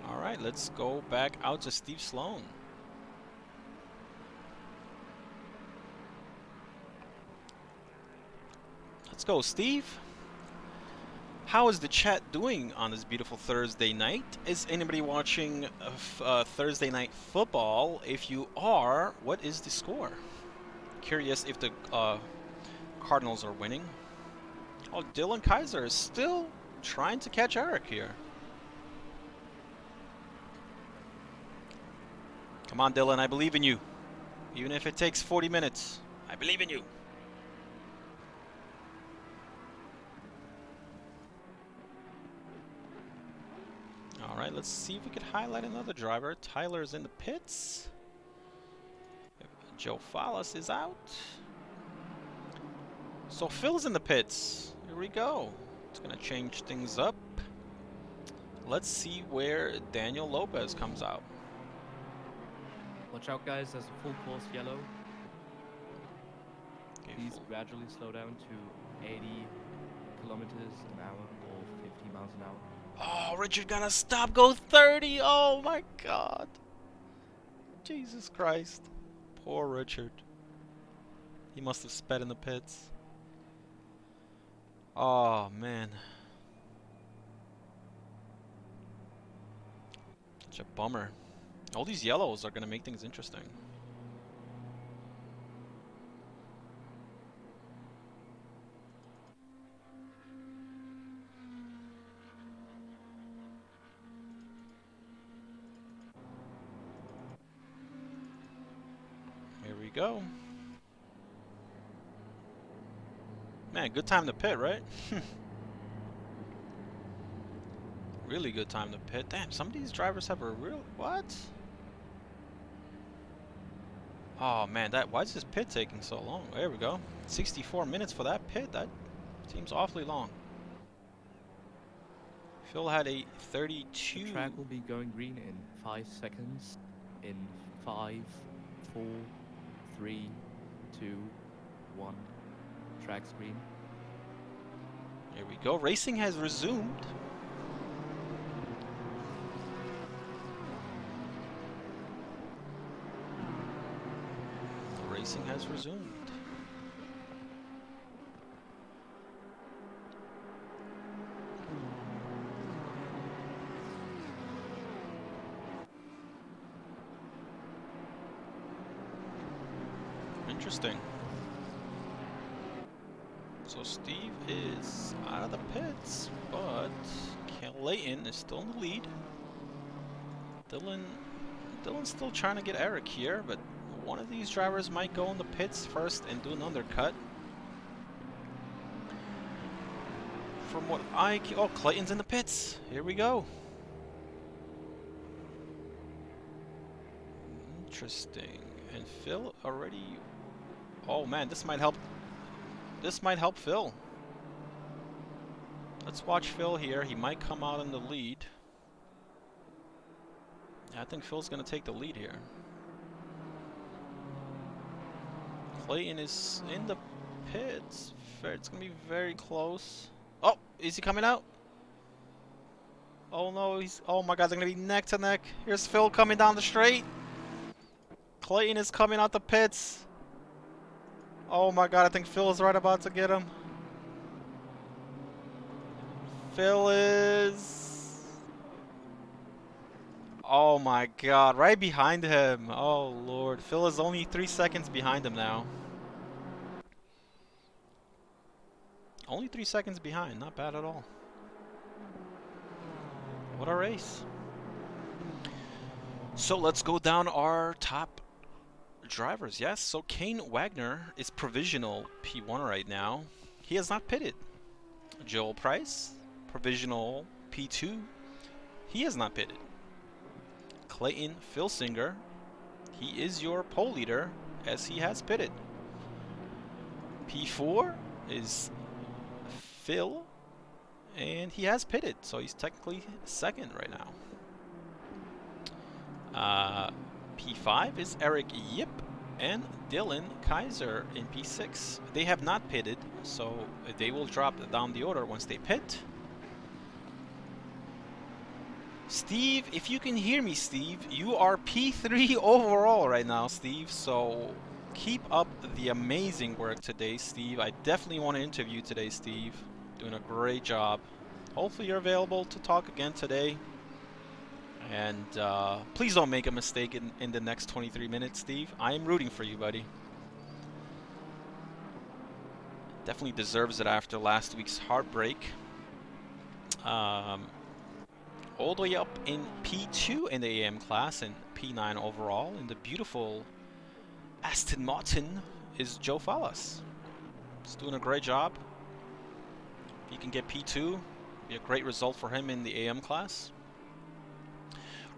All right, let's go back out to Steve Sloan. Let's go, Steve. How is the chat doing on this beautiful Thursday night? Is anybody watching Thursday night football? If you are, what is the score? Curious if the Cardinals are winning. Oh, Dylan Kaiser is still trying to catch Eric here. Come on, Dylan, I believe in you. Even if it takes 40 minutes, I believe in you. All right, let's see if we could highlight another driver. Tyler's in the pits. Joe Fallas is out. So Phil's in the pits. Here we go. It's gonna change things up. Let's see where Daniel Lopez comes out. Watch out, guys, there's a full course yellow. Okay, Please gradually slow down to 80 kilometers an hour or 50 miles an hour. Oh, Richard got to stop, go 30. Oh my God. Jesus Christ. Poor Richard. He must have sped in the pits. Oh, man. Such a bummer. All these yellows are going to make things interesting. go. Man, good time to pit, right? Really good time to pit. Damn, some of these drivers have a real... What? Oh man, why is this pit taking so long? There we go. 64 minutes for that pit. That seems awfully long. Phil had a 32. The track will be going green in 5 seconds. In 5, 4, 3, 2, 1. Track's green. Here we go. Racing has resumed. Racing has resumed. Interesting. So Steve is out of the pits, but Clayton is still in the lead. Dylan's still trying to get Eric here, but one of these drivers might go in the pits first and do an undercut. From what oh, Clayton's in the pits. Here we go. Interesting. And Phil already... Oh man, this might help. This might help Phil. Let's watch Phil here. He might come out in the lead. I think Phil's going to take the lead here. Clayton is in the pits. It's going to be very close. Oh, is he coming out? Oh no, oh my god, they're going to be neck to neck. Here's Phil coming down the straight. Clayton is coming out the pits. Oh my god, I think Phil is right about to get him. Phil is... Oh my god, right behind him. Oh lord, Phil is only 3 seconds behind him now. Only 3 seconds behind, not bad at all. What a race. So let's go down our top drivers. Yes, so Kane Wagner is provisional P1 right now. He has not pitted. Joel Price, provisional P2. He has not pitted. Clayton Filsinger, he is your pole leader as he has pitted. P4 is Phil, and he has pitted, so he's technically second right now. P5 is Eric Yip and Dylan Kaiser in P6. They have not pitted, so they will drop down the order once they pit. Steve, if you can hear me, Steve, you are P3 overall right now, Steve, so keep up the amazing work today, Steve. I definitely want to interview today, Steve. Doing a great job. Hopefully you're available to talk again today. And please don't make a mistake in the next 23 minutes, Steve. I am rooting for you, buddy. Definitely deserves it after last week's heartbreak. All the way up in P2 in the AM class and P9 overall. In the beautiful Aston Martin is Joe Fallas. He's doing a great job. If he can get P2, be a great result for him in the AM class.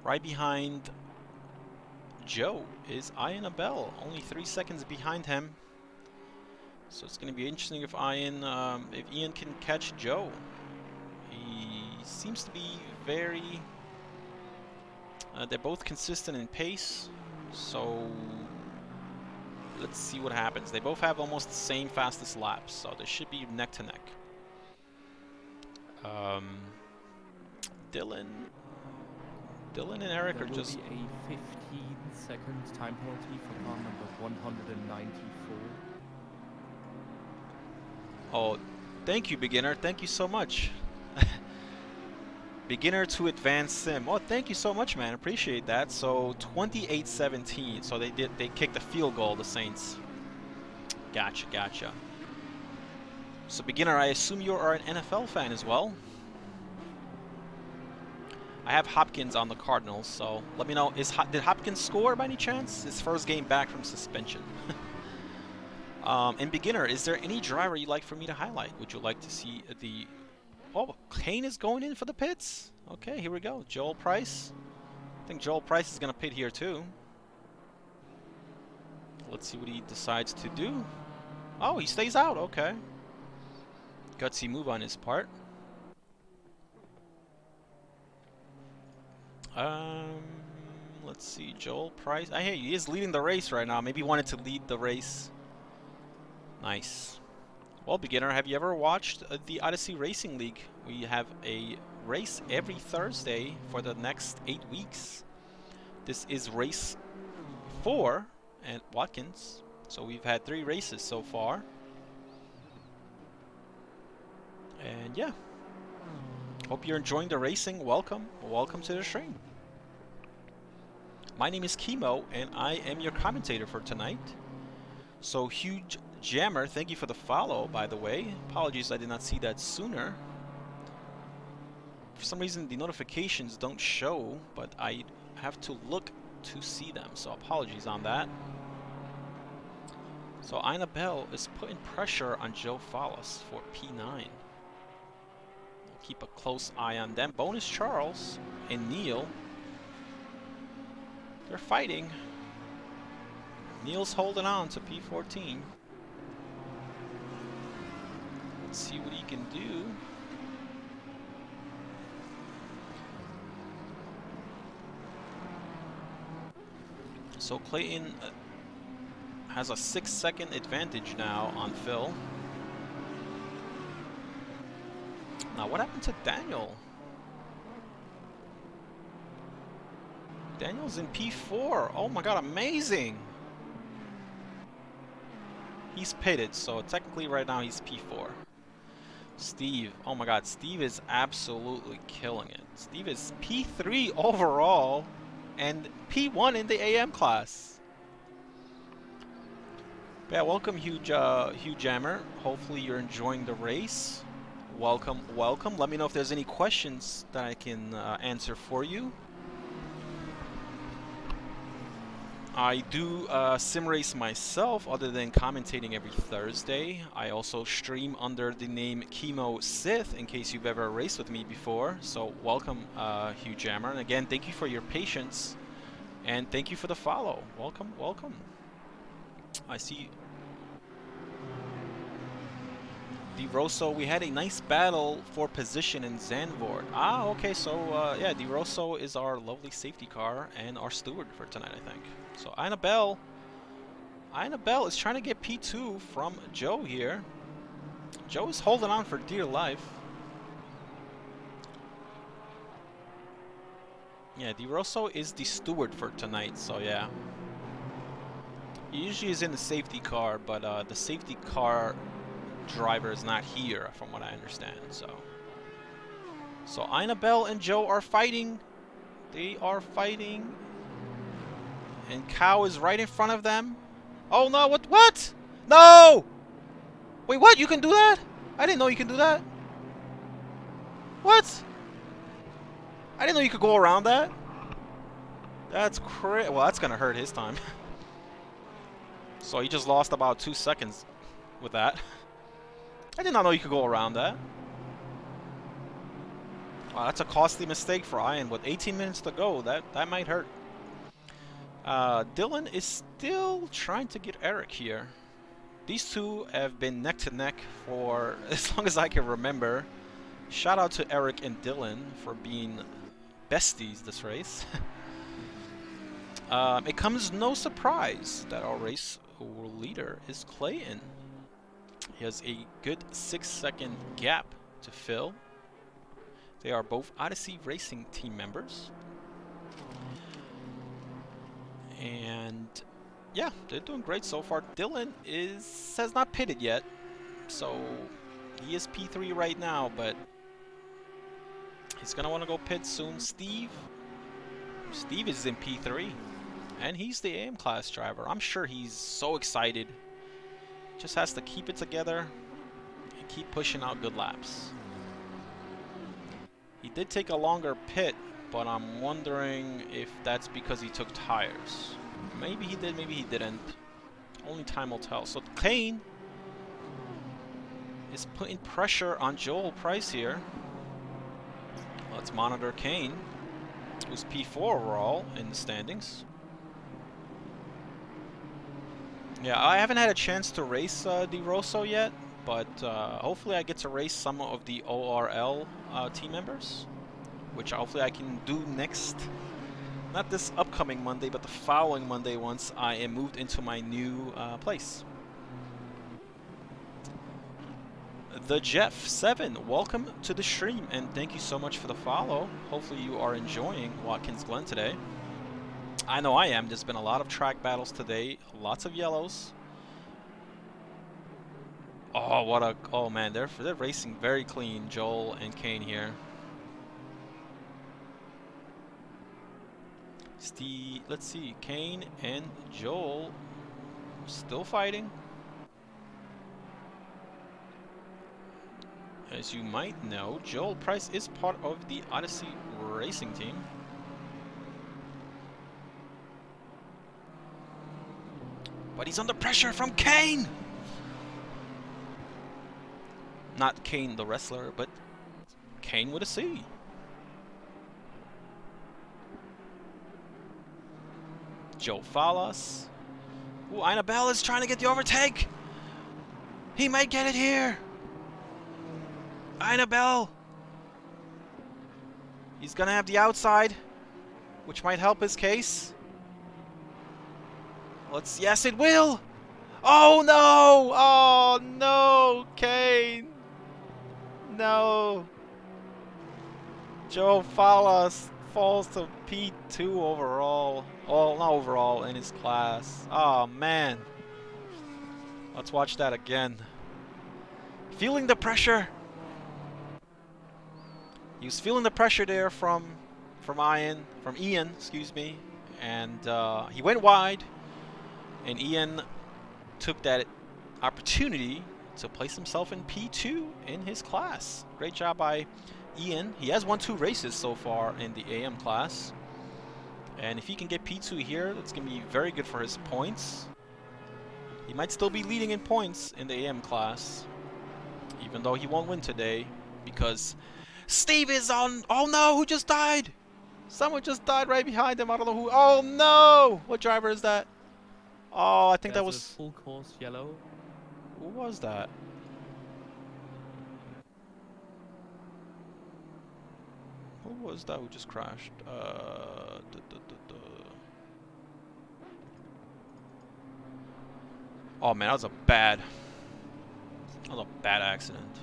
Right behind Joe is Aubel, only 3 seconds behind him. So it's going to be interesting if Ian can catch Joe. He seems to be very... they're both consistent in pace, so let's see what happens. They both have almost the same fastest laps, so they should be neck to neck. Dylan and Eric are just... There will be a 15-second time penalty for car number 194. Oh, thank you, beginner. Thank you so much. Beginner to advanced sim. Oh, thank you so much, man. Appreciate that. So 28-17. So they kicked a field goal, the Saints. Gotcha. So beginner, I assume you are an NFL fan as well. I have Hopkins on the Cardinals, so let me know. Did Hopkins score by any chance? His first game back from suspension. And beginner, is there any driver you'd like for me to highlight? Would you like to see the... Oh, Kane is going in for the pits. Okay, here we go. Joel Price. I think Joel Price is going to pit here too. Let's see what he decides to do. Oh, he stays out. Okay. Gutsy move on his part. Let's see. Joel Price. Hey, he is leading the race right now. Maybe he wanted to lead the race. Nice. Well, beginner, have you ever watched the Odyssey Racing League? We have a race every Thursday for the next 8 weeks. This is race 4 at Watkins. So we've had 3 races so far. And yeah. Hope you're enjoying the racing. Welcome. Welcome to the stream. My name is Chemo, and I am your commentator for tonight. So, Huge Jammer, thank you for the follow, by the way. Apologies, I did not see that sooner. For some reason, the notifications don't show, but I have to look to see them. So, apologies on that. So, Aubel is putting pressure on Joe Fallas for P9. We'll keep a close eye on them. Bonus Charles and Neil. They're fighting. Neil's holding on to P14. Let's see what he can do. So Clayton has a 6-second advantage now on Phil. Now what happened to Daniel? Daniel's in P4. Oh my god, amazing! He's pitted, so technically right now he's P4. Steve, oh my god, Steve is absolutely killing it. Steve is P3 overall and P1 in the AM class. Yeah, welcome Huge Jammer. Hopefully you're enjoying the race. Welcome, welcome. Let me know if there's any questions that I can answer for you. I do sim race myself, other than commentating every Thursday. I also stream under the name Chemo Sith, in case you've ever raced with me before. So welcome, Hugh Jammer. And again, thank you for your patience, and thank you for the follow. Welcome, welcome. I see DeRosso. We had a nice battle for position in Zandvoort. Ah, okay. So yeah, DeRosso is our lovely safety car and our steward for tonight, I think. So Aubel is trying to get P2 from Joe here. Joe is holding on for dear life. Yeah, DeRosso is the steward for tonight, so yeah. He usually is in the safety car, but the safety car driver is not here, from what I understand. So Aubel and Joe are fighting. They are fighting. And Cow is right in front of them. Oh no, what? No! Wait, what? You can do that? I didn't know you can do that. What? I didn't know you could go around that. That's crazy. Well, that's gonna hurt his time. So he just lost about 2 seconds with that. I did not know you could go around that. Wow, that's a costly mistake for Ian. With 18 minutes to go, that might hurt. Dylan is still trying to get Eric here. These two have been neck to neck for as long as I can remember. Shout out to Eric and Dylan for being besties this race. It comes no surprise that our race leader is Clayton. He has a good 6-second gap to fill. They are both Odyssey Racing team members. And yeah, they're doing great so far. Dylan has not pitted yet, so he is P3 right now, but he's gonna want to go pit soon. Steve is in P3, and he's the AM class driver. I'm sure he's so excited. Just has to keep it together and keep pushing out good laps. He did take a longer pit but I'm wondering if that's because he took tires. Maybe he did, maybe he didn't. Only time will tell. So Kane is putting pressure on Joel Price here. Let's monitor Kane, who's P4 overall in the standings. Yeah, I haven't had a chance to race Di Rosso yet, but hopefully I get to race some of the ORL team members, which hopefully I can do next. Not this upcoming Monday, but the following Monday once I am moved into my new place. The Jeff7, welcome to the stream, and thank you so much for the follow. Hopefully you are enjoying Watkins Glen today. I know I am. There's been a lot of track battles today, lots of yellows. Oh, what a... Oh, man, they're racing very clean, Joel and Kane here. Let's see, Kane and Joel still fighting. As you might know, Joel Price is part of the Odyssey Racing team. But he's under pressure from Kane! Not Kane the wrestler, but Kane with a C. Joe Fallas. Ooh, Aubel is trying to get the overtake! He might get it here! Aubel! He's gonna have the outside, which might help his case. Let's... Yes, it will! Oh, no! Oh, no! Kane! No! Joe Fallas falls to P2 overall. Oh, not overall, in his class. Oh, man. Let's watch that again. Feeling the pressure. He was feeling the pressure there from Ian, excuse me. And he went wide. And Ian took that opportunity to place himself in P2 in his class. Great job by Ian. He has won 2 races so far in the AM class. And if he can get P2 here, that's going to be very good for his points. He might still be leading in points in the AM class, even though he won't win today, because Steve is on... Oh no, who just died? Someone just died right behind him. I don't know who. Oh no! What driver is that? Oh, I think that was... a full course yellow. Who was that? Who was that who just crashed? Oh man, that was a bad accident.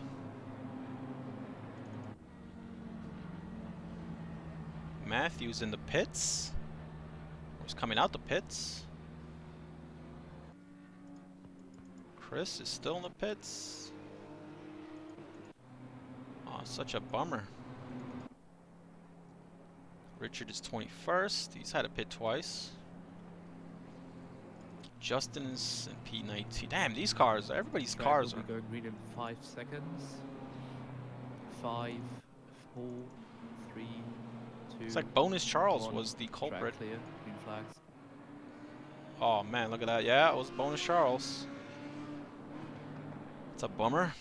Matthews in the pits. He's coming out the pits. Chris is still in the pits. Oh, such a bummer. Richard is 21st. He's had a pit twice. Justin is in P19. Damn, these cars, everybody's cars are... going green in 5 seconds. 5, 4, 3, 2... It's like Bonus Charles 1. was the culprit. Track clear, green flags. Oh man, look at that. Yeah, it was Bonus Charles. It's a bummer.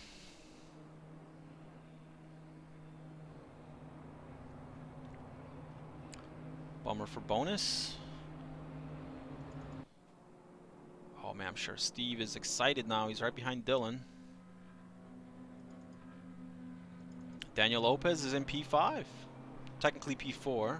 Bummer for Bonus. Oh man, I'm sure Steve is excited now. He's right behind Dylan. Daniel Lopez is in P5. Technically P4.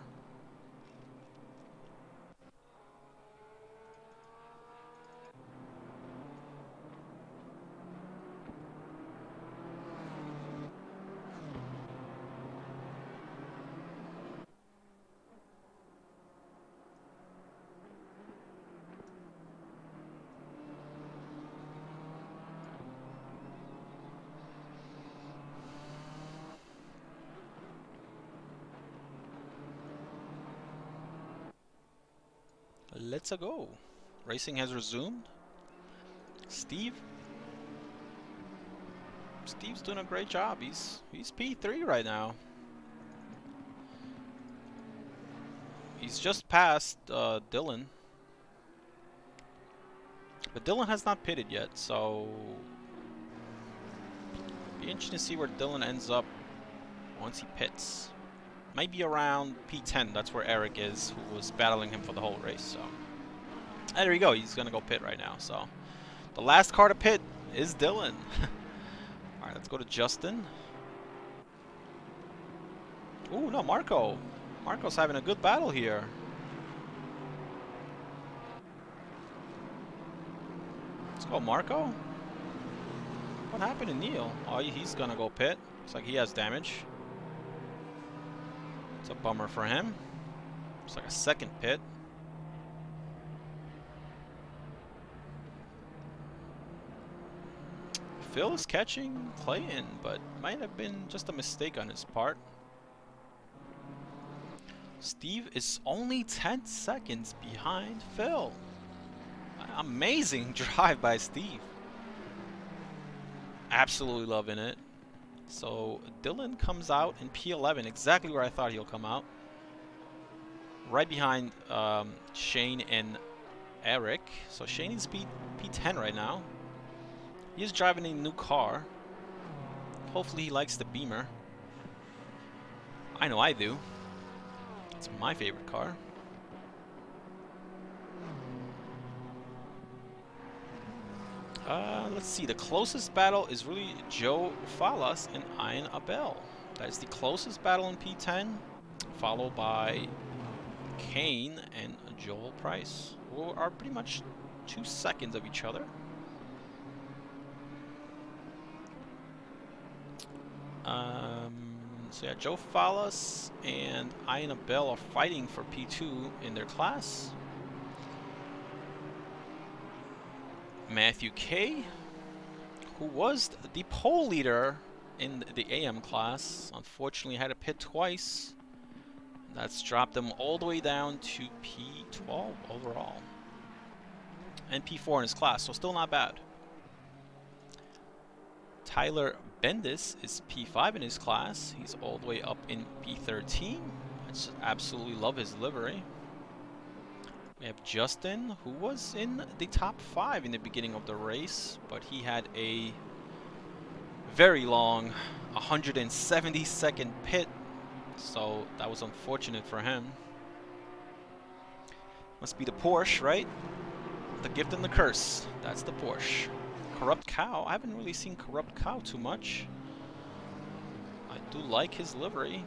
Let's go. Racing has resumed. Steve's doing a great job. He's P3 right now. He's just past Dylan. But Dylan has not pitted yet, so be interesting to see where Dylan ends up once he pits. Might be around P10, that's where Eric is, who was battling him for the whole race. So there you go, he's gonna go pit right now. So the last car to pit is Dylan. Alright, let's go to Justin. Ooh, no, Marco. Marco's having a good battle here. Let's go, Marco. What happened to Neil? Oh, he's gonna go pit. Looks like he has damage. It's a bummer for him. It's like a second pit. Phil is catching Clayton, but might have been just a mistake on his part. Steve is only 10 seconds behind Phil. Amazing drive by Steve. Absolutely loving it. So Dylan comes out in P11, exactly where I thought he'll come out. Right behind Shane and Eric. So Shane is P10 right now. He's driving a new car. Hopefully he likes the Beamer. I know I do. It's my favorite car. Let's see. The closest battle is really Joe Fallas and Aubel. That is the closest battle in P10, followed by Kane and Joel Price, who are pretty much 2 seconds of each other. So yeah, Joe Fallas and Aubel are fighting for P2 in their class. Matthew K, who was the pole leader in the AM class, unfortunately had to pit twice. That's dropped them all the way down to P12 overall. And P4 in his class, so still not bad. Tyler Bendis is P5 in his class. He's all the way up in P13. I just absolutely love his livery. We have Justin, who was in the top 5 in the beginning of the race, but he had a very long 170-second pit, so that was unfortunate for him. Must be the Porsche, right? The gift and the curse. That's the Porsche. Corrupt Cow. I haven't really seen Corrupt Cow too much. I do like his livery.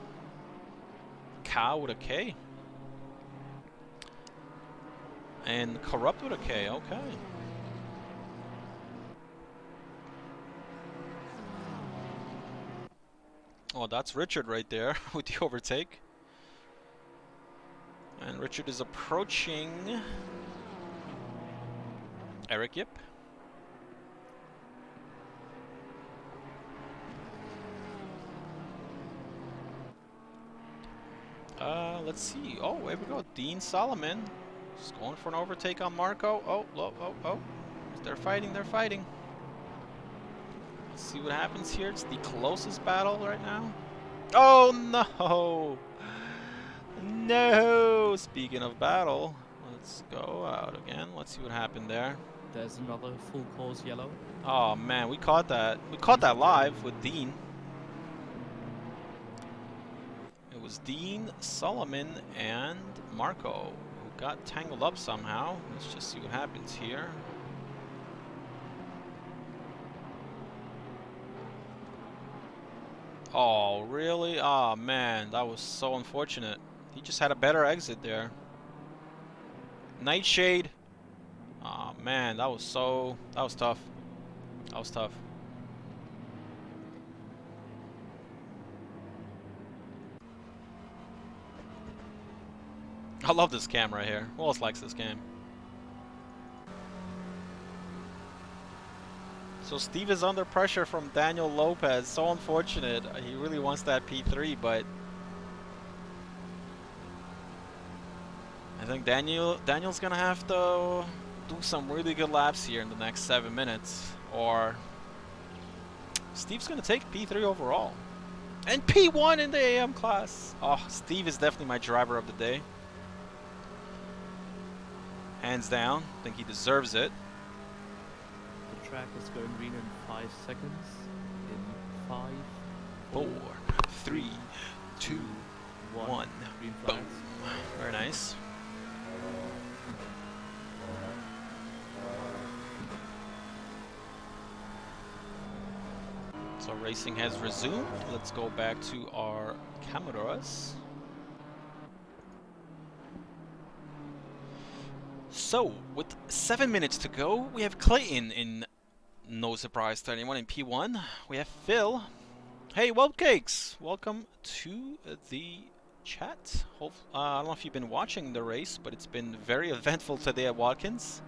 Cow with a K. And Corrupt with a K, okay. Oh, that's Richard right there with the overtake. And Richard is approaching Eric Yip. Let's see. Oh, here we go. Dean Solomon. Just going for an overtake on Marco. Oh. They're fighting. Let's see what happens here. It's the closest battle right now. Oh, no. No. Speaking of battle, let's go out again. Let's see what happened there. There's another full course yellow. Oh, man. We caught that. We caught that live with Dean. It was Dean, Solomon, and Marco who got tangled up somehow. Let's just see what happens here. Oh, really? Oh, man. That was so unfortunate. He just had a better exit there. Nightshade. Oh, man. That was tough. That was tough. I love this cam right here. Who else likes this game? So Steve is under pressure from Daniel Lopez. So unfortunate. He really wants that P3, but I think Daniel's gonna have to do some really good laps here in the next 7 minutes, or Steve's gonna take P3 overall. And P1 in the AM class. Oh, Steve is definitely my driver of the day. Hands down. I think he deserves it. The track is going green in 5 seconds. In 5, 4, 3, 2, 1. Green Boom. flags. Very nice. So racing has resumed. Let's go back to our cameras. So, with 7 minutes to go, we have Clayton in, no surprise to anyone, in P1. We have Phil. Hey, Whelpcakes! Welcome to the chat. I don't know if you've been watching the race, but it's been very eventful today at Watkins.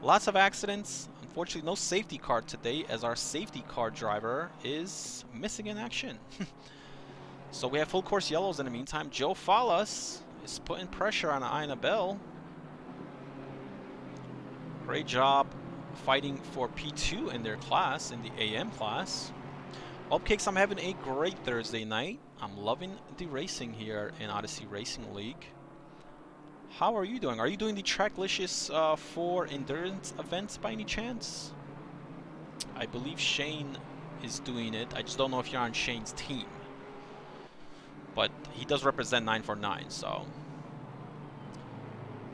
Lots of accidents. Unfortunately, no safety car today, as our safety car driver is missing in action. So we have full course yellows in the meantime. Joe Fallas is putting pressure on Aubel. Great job fighting for P2 in their class, in the AM class. Upcakes, I'm having a great Thursday night. I'm loving the racing here in Odyssey Racing League. How are you doing? Are you doing the Tracklicious 4 endurance events by any chance? I believe Shane is doing it. I just don't know if you're on Shane's team. But he does represent 949, so...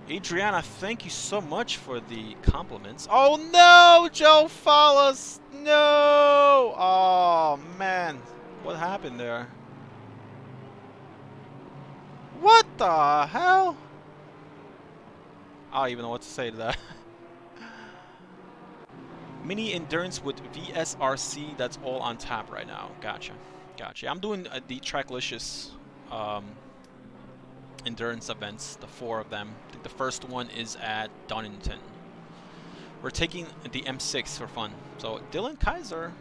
Adriana, thank you so much for the compliments. Oh no, Joe Fallas! No! Oh man, what happened there? What the hell? I don't even know what to say to that. Mini endurance with VSRC, that's all on tap right now. Gotcha. Gotcha. I'm doing the Tracklicious endurance events, the 4 of them. I think the first one is at Donington. We're taking the M6 for fun. So Dylan Kaiser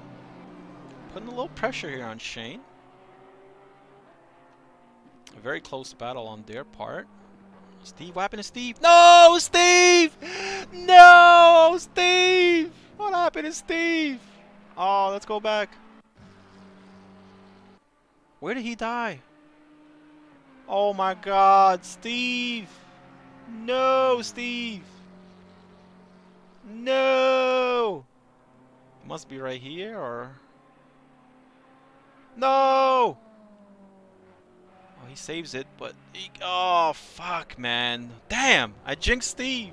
putting a little pressure here on Shane. A very close battle on their part. Steve, what happened to Steve? No, Steve! No, Steve! What happened to Steve? Oh, let's go back. Where did he die? Oh my God, Steve! No, Steve! No! It must be right here, or... No! Oh, he saves it, but he... Oh, fuck, man. Damn! I jinxed Steve!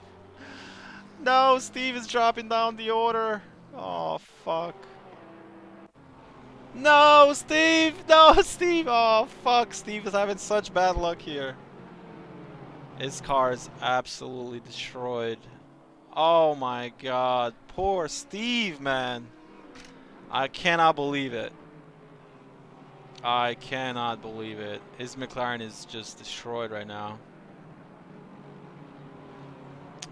No, Steve is dropping down the order. Oh, fuck. No, Steve! No, Steve! Oh, fuck. Steve is having such bad luck here. His car is absolutely destroyed. Oh my God. Poor Steve, man. I cannot believe it. I cannot believe it. His McLaren is just destroyed right now.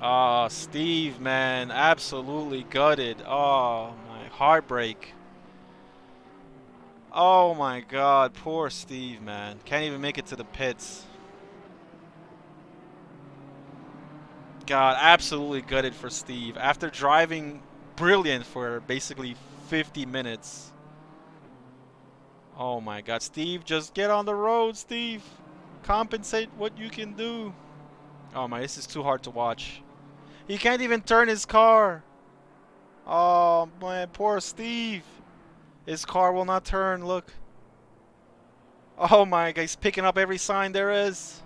Oh, Steve, man. Absolutely gutted. Oh, my heartbreak. Oh my God, poor Steve, man. Can't even make it to the pits. God, absolutely gutted for Steve. After driving brilliant for basically 50 minutes. Oh my God, Steve, just get on the road, Steve. Compensate what you can do. Oh my, this is too hard to watch. He can't even turn his car. Oh man, poor Steve. His car will not turn, look. Oh my God, he's picking up every sign there is.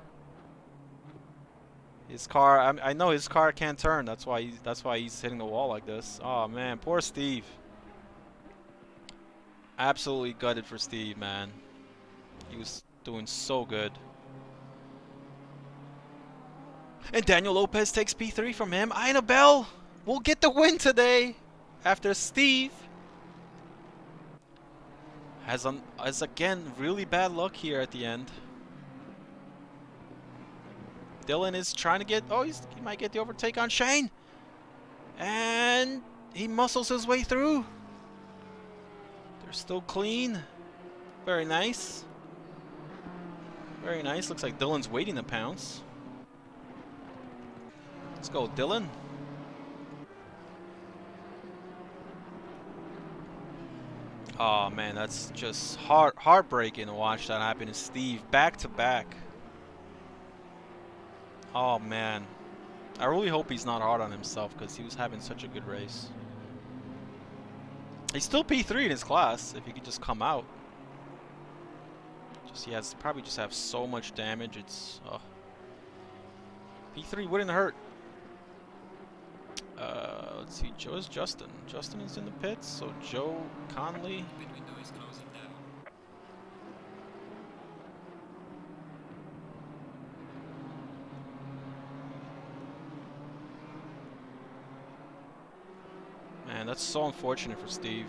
His car, I know his car can't turn. That's why he's hitting the wall like this. Oh man, poor Steve. Absolutely gutted for Steve, man. He was doing so good. And Daniel Lopez takes P3 from him. Aubel will get the win today after Steve has again really bad luck here at the end. Dylan is trying to get... Oh, he might get the overtake on Shane. And he muscles his way through. They're still clean. Very nice. Very nice. Looks like Dylan's waiting to pounce. Let's go, Dylan. Oh man, that's just heartbreaking to watch that happen to Steve back to back. Oh man, I really hope he's not hard on himself because he was having such a good race. He's still P3 in his class if he could just come out. Just he has probably just have so much damage. It's P3 wouldn't hurt. Let's see. Joe is Justin. Justin is in the pits. So Joe Conley. Man, that's so unfortunate for Steve.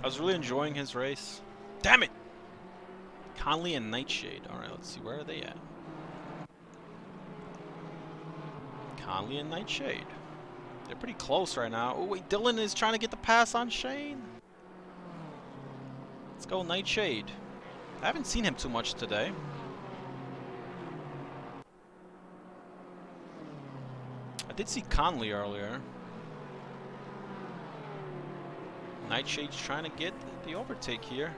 I was really enjoying his race. Damn it! Conley and Nightshade. Alright, let's see. Where are they at? Conley and Nightshade. They're pretty close right now. Oh, wait. Dylan is trying to get the pass on Shane. Let's go Nightshade. I haven't seen him too much today. I did see Conley earlier. Nightshade's trying to get the overtake here.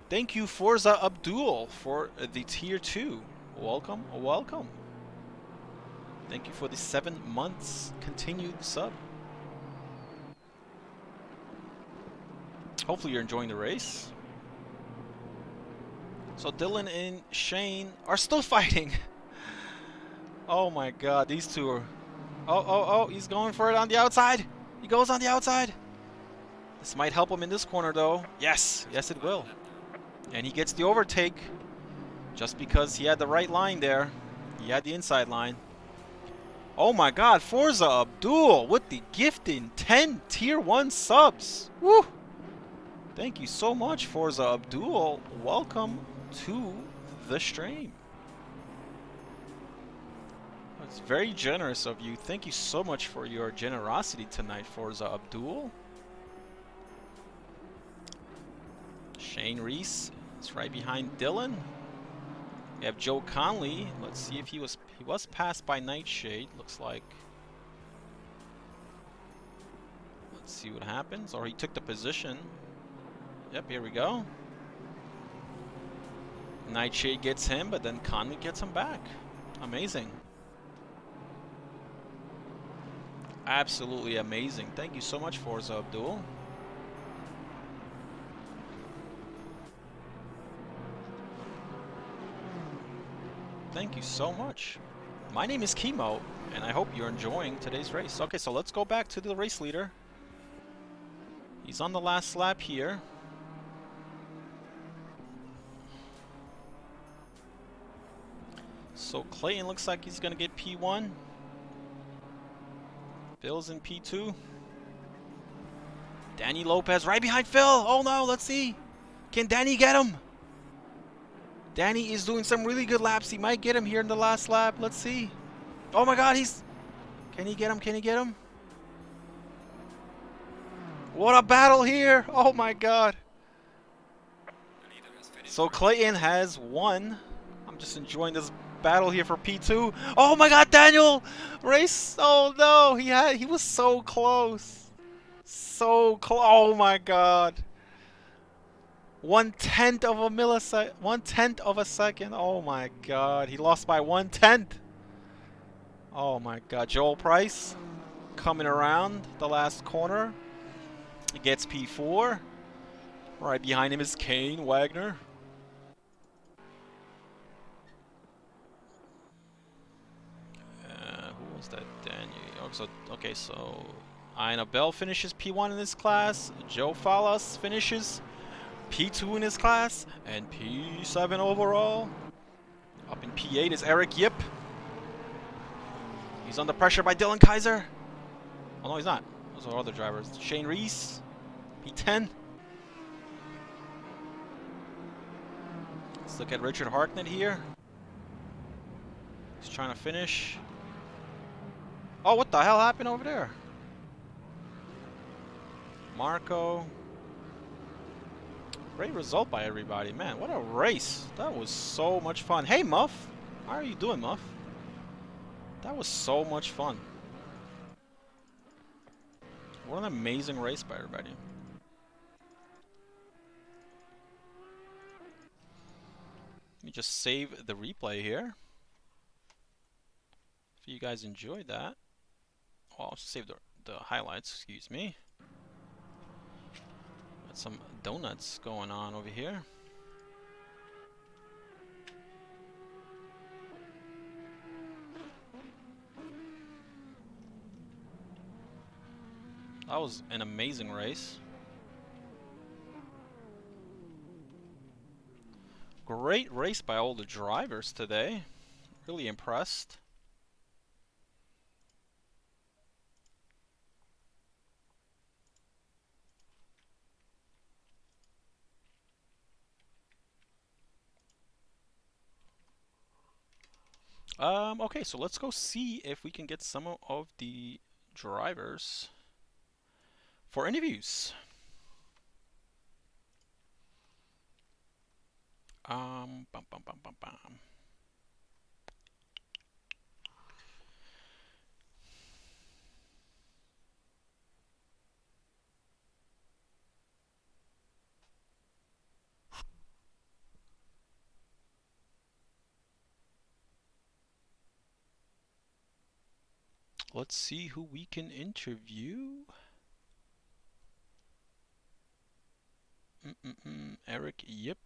Thank you, Forza Abdul, for the tier 2. Welcome, welcome. Thank you for the 7 months continued sub. Hopefully you're enjoying the race. So Dylan and Shane are still fighting. Oh my god, these two are... Oh, he's going for it on the outside. He goes on the outside. This might help him in this corner, though. Yes, yes it will. And he gets the overtake just because he had the right line there. He had the inside line. Oh my god, Forza Abdul with the gifting 10 tier 1 subs. Woo! Thank you so much, Forza Abdul. Welcome to the stream. It's very generous of you. Thank you so much for your generosity tonight, Forza Abdul. Shane Reese is right behind Dylan. We have Joe Conley. Let's see if he was passed by Nightshade. Looks like. Let's see what happens. Or he took the position. Yep, here we go. Nightshade gets him, but then Conley gets him back. Amazing. Absolutely amazing. Thank you so much, Forza Abdul. Thank you so much. My name is Chemo, and I hope you're enjoying today's race. Okay, so let's go back to the race leader. He's on the last lap here. So Clayton looks like he's going to get P1. Phil's in P2. Danny Lopez right behind Phil. Oh no, let's see. Can Danny get him? Danny is doing some really good laps. He might get him here in the last lap. Let's see. Oh my god, he's... Can he get him? Can he get him? What a battle here. Oh my god. So Clayton has won. I'm just enjoying this battle here for P2. Oh my god, Daniel! Race... Oh no, he was so close. So close. Oh my god. 1/10 of a millisecond. 1/10 of a second. Oh my god. He lost by 1/10. Oh my god. Joel Price coming around the last corner. He gets P4. Right behind him is Kane Wagner. Who was that? Daniel. Okay, so Aubel finishes P1 in this class. Joe Fallas finishes P2 in his class, and P7 overall. Up in P8 is Eric Yip. He's under pressure by Dylan Kaiser. Oh no, he's not. Those are other drivers. Shane Reese, P10. Let's look at Richard Harknett here. He's trying to finish. Oh, what the hell happened over there? Marco. Great result by everybody. Man, what a race. That was so much fun. Hey, Muff. How are you doing, Muff? That was so much fun. What an amazing race by everybody. Let me just save the replay here. Hopefully you guys enjoyed that. Oh, I'll save the highlights, excuse me. Got some donuts going on over here. That was an amazing race. Great race by all the drivers today. Really impressed. Okay, so let's go see if we can get some of the drivers for interviews. Bum, bum, bum, bum, bum. Let's see who we can interview. Eric, yep.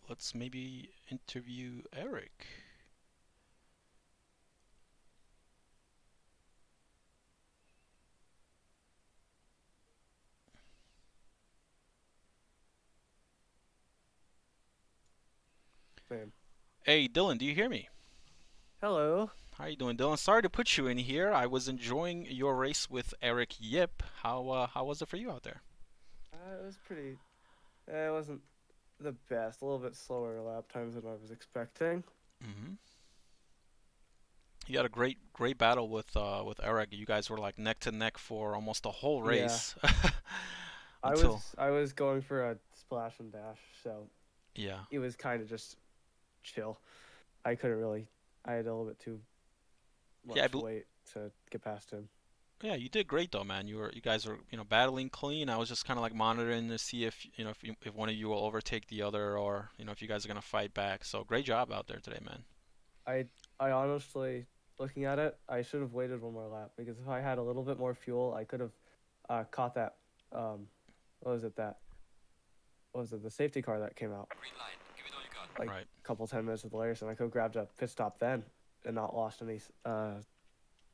Let's maybe interview Eric. Man. Hey, Dylan, do you hear me? Hello. How you doing, Dylan? Sorry to put you in here. I was enjoying your race with Eric Yip. How was it for you out there? It was pretty. It wasn't the best. A little bit slower lap times than I was expecting. Mm-hmm. You had a great battle with Eric. You guys were like neck to neck for almost the whole race. Until I was going for a splash and dash, so yeah. it was kind of just chill. I couldn't really. I had a little bit too much Yeah, weight to get past him. Yeah, you did great though, man. You guys were, battling clean. I was just kind of like monitoring to see if, if one of you will overtake the other, or, if you guys are gonna fight back. So great job out there today, man. I honestly, looking at it, I should have waited one more lap because if I had a little bit more fuel, I could have caught that. What was it? The safety car that came out? Green line. Give it all you got. Like Right. a couple 10 minutes with Larson, I could have grabbed a pit stop then and not lost any time.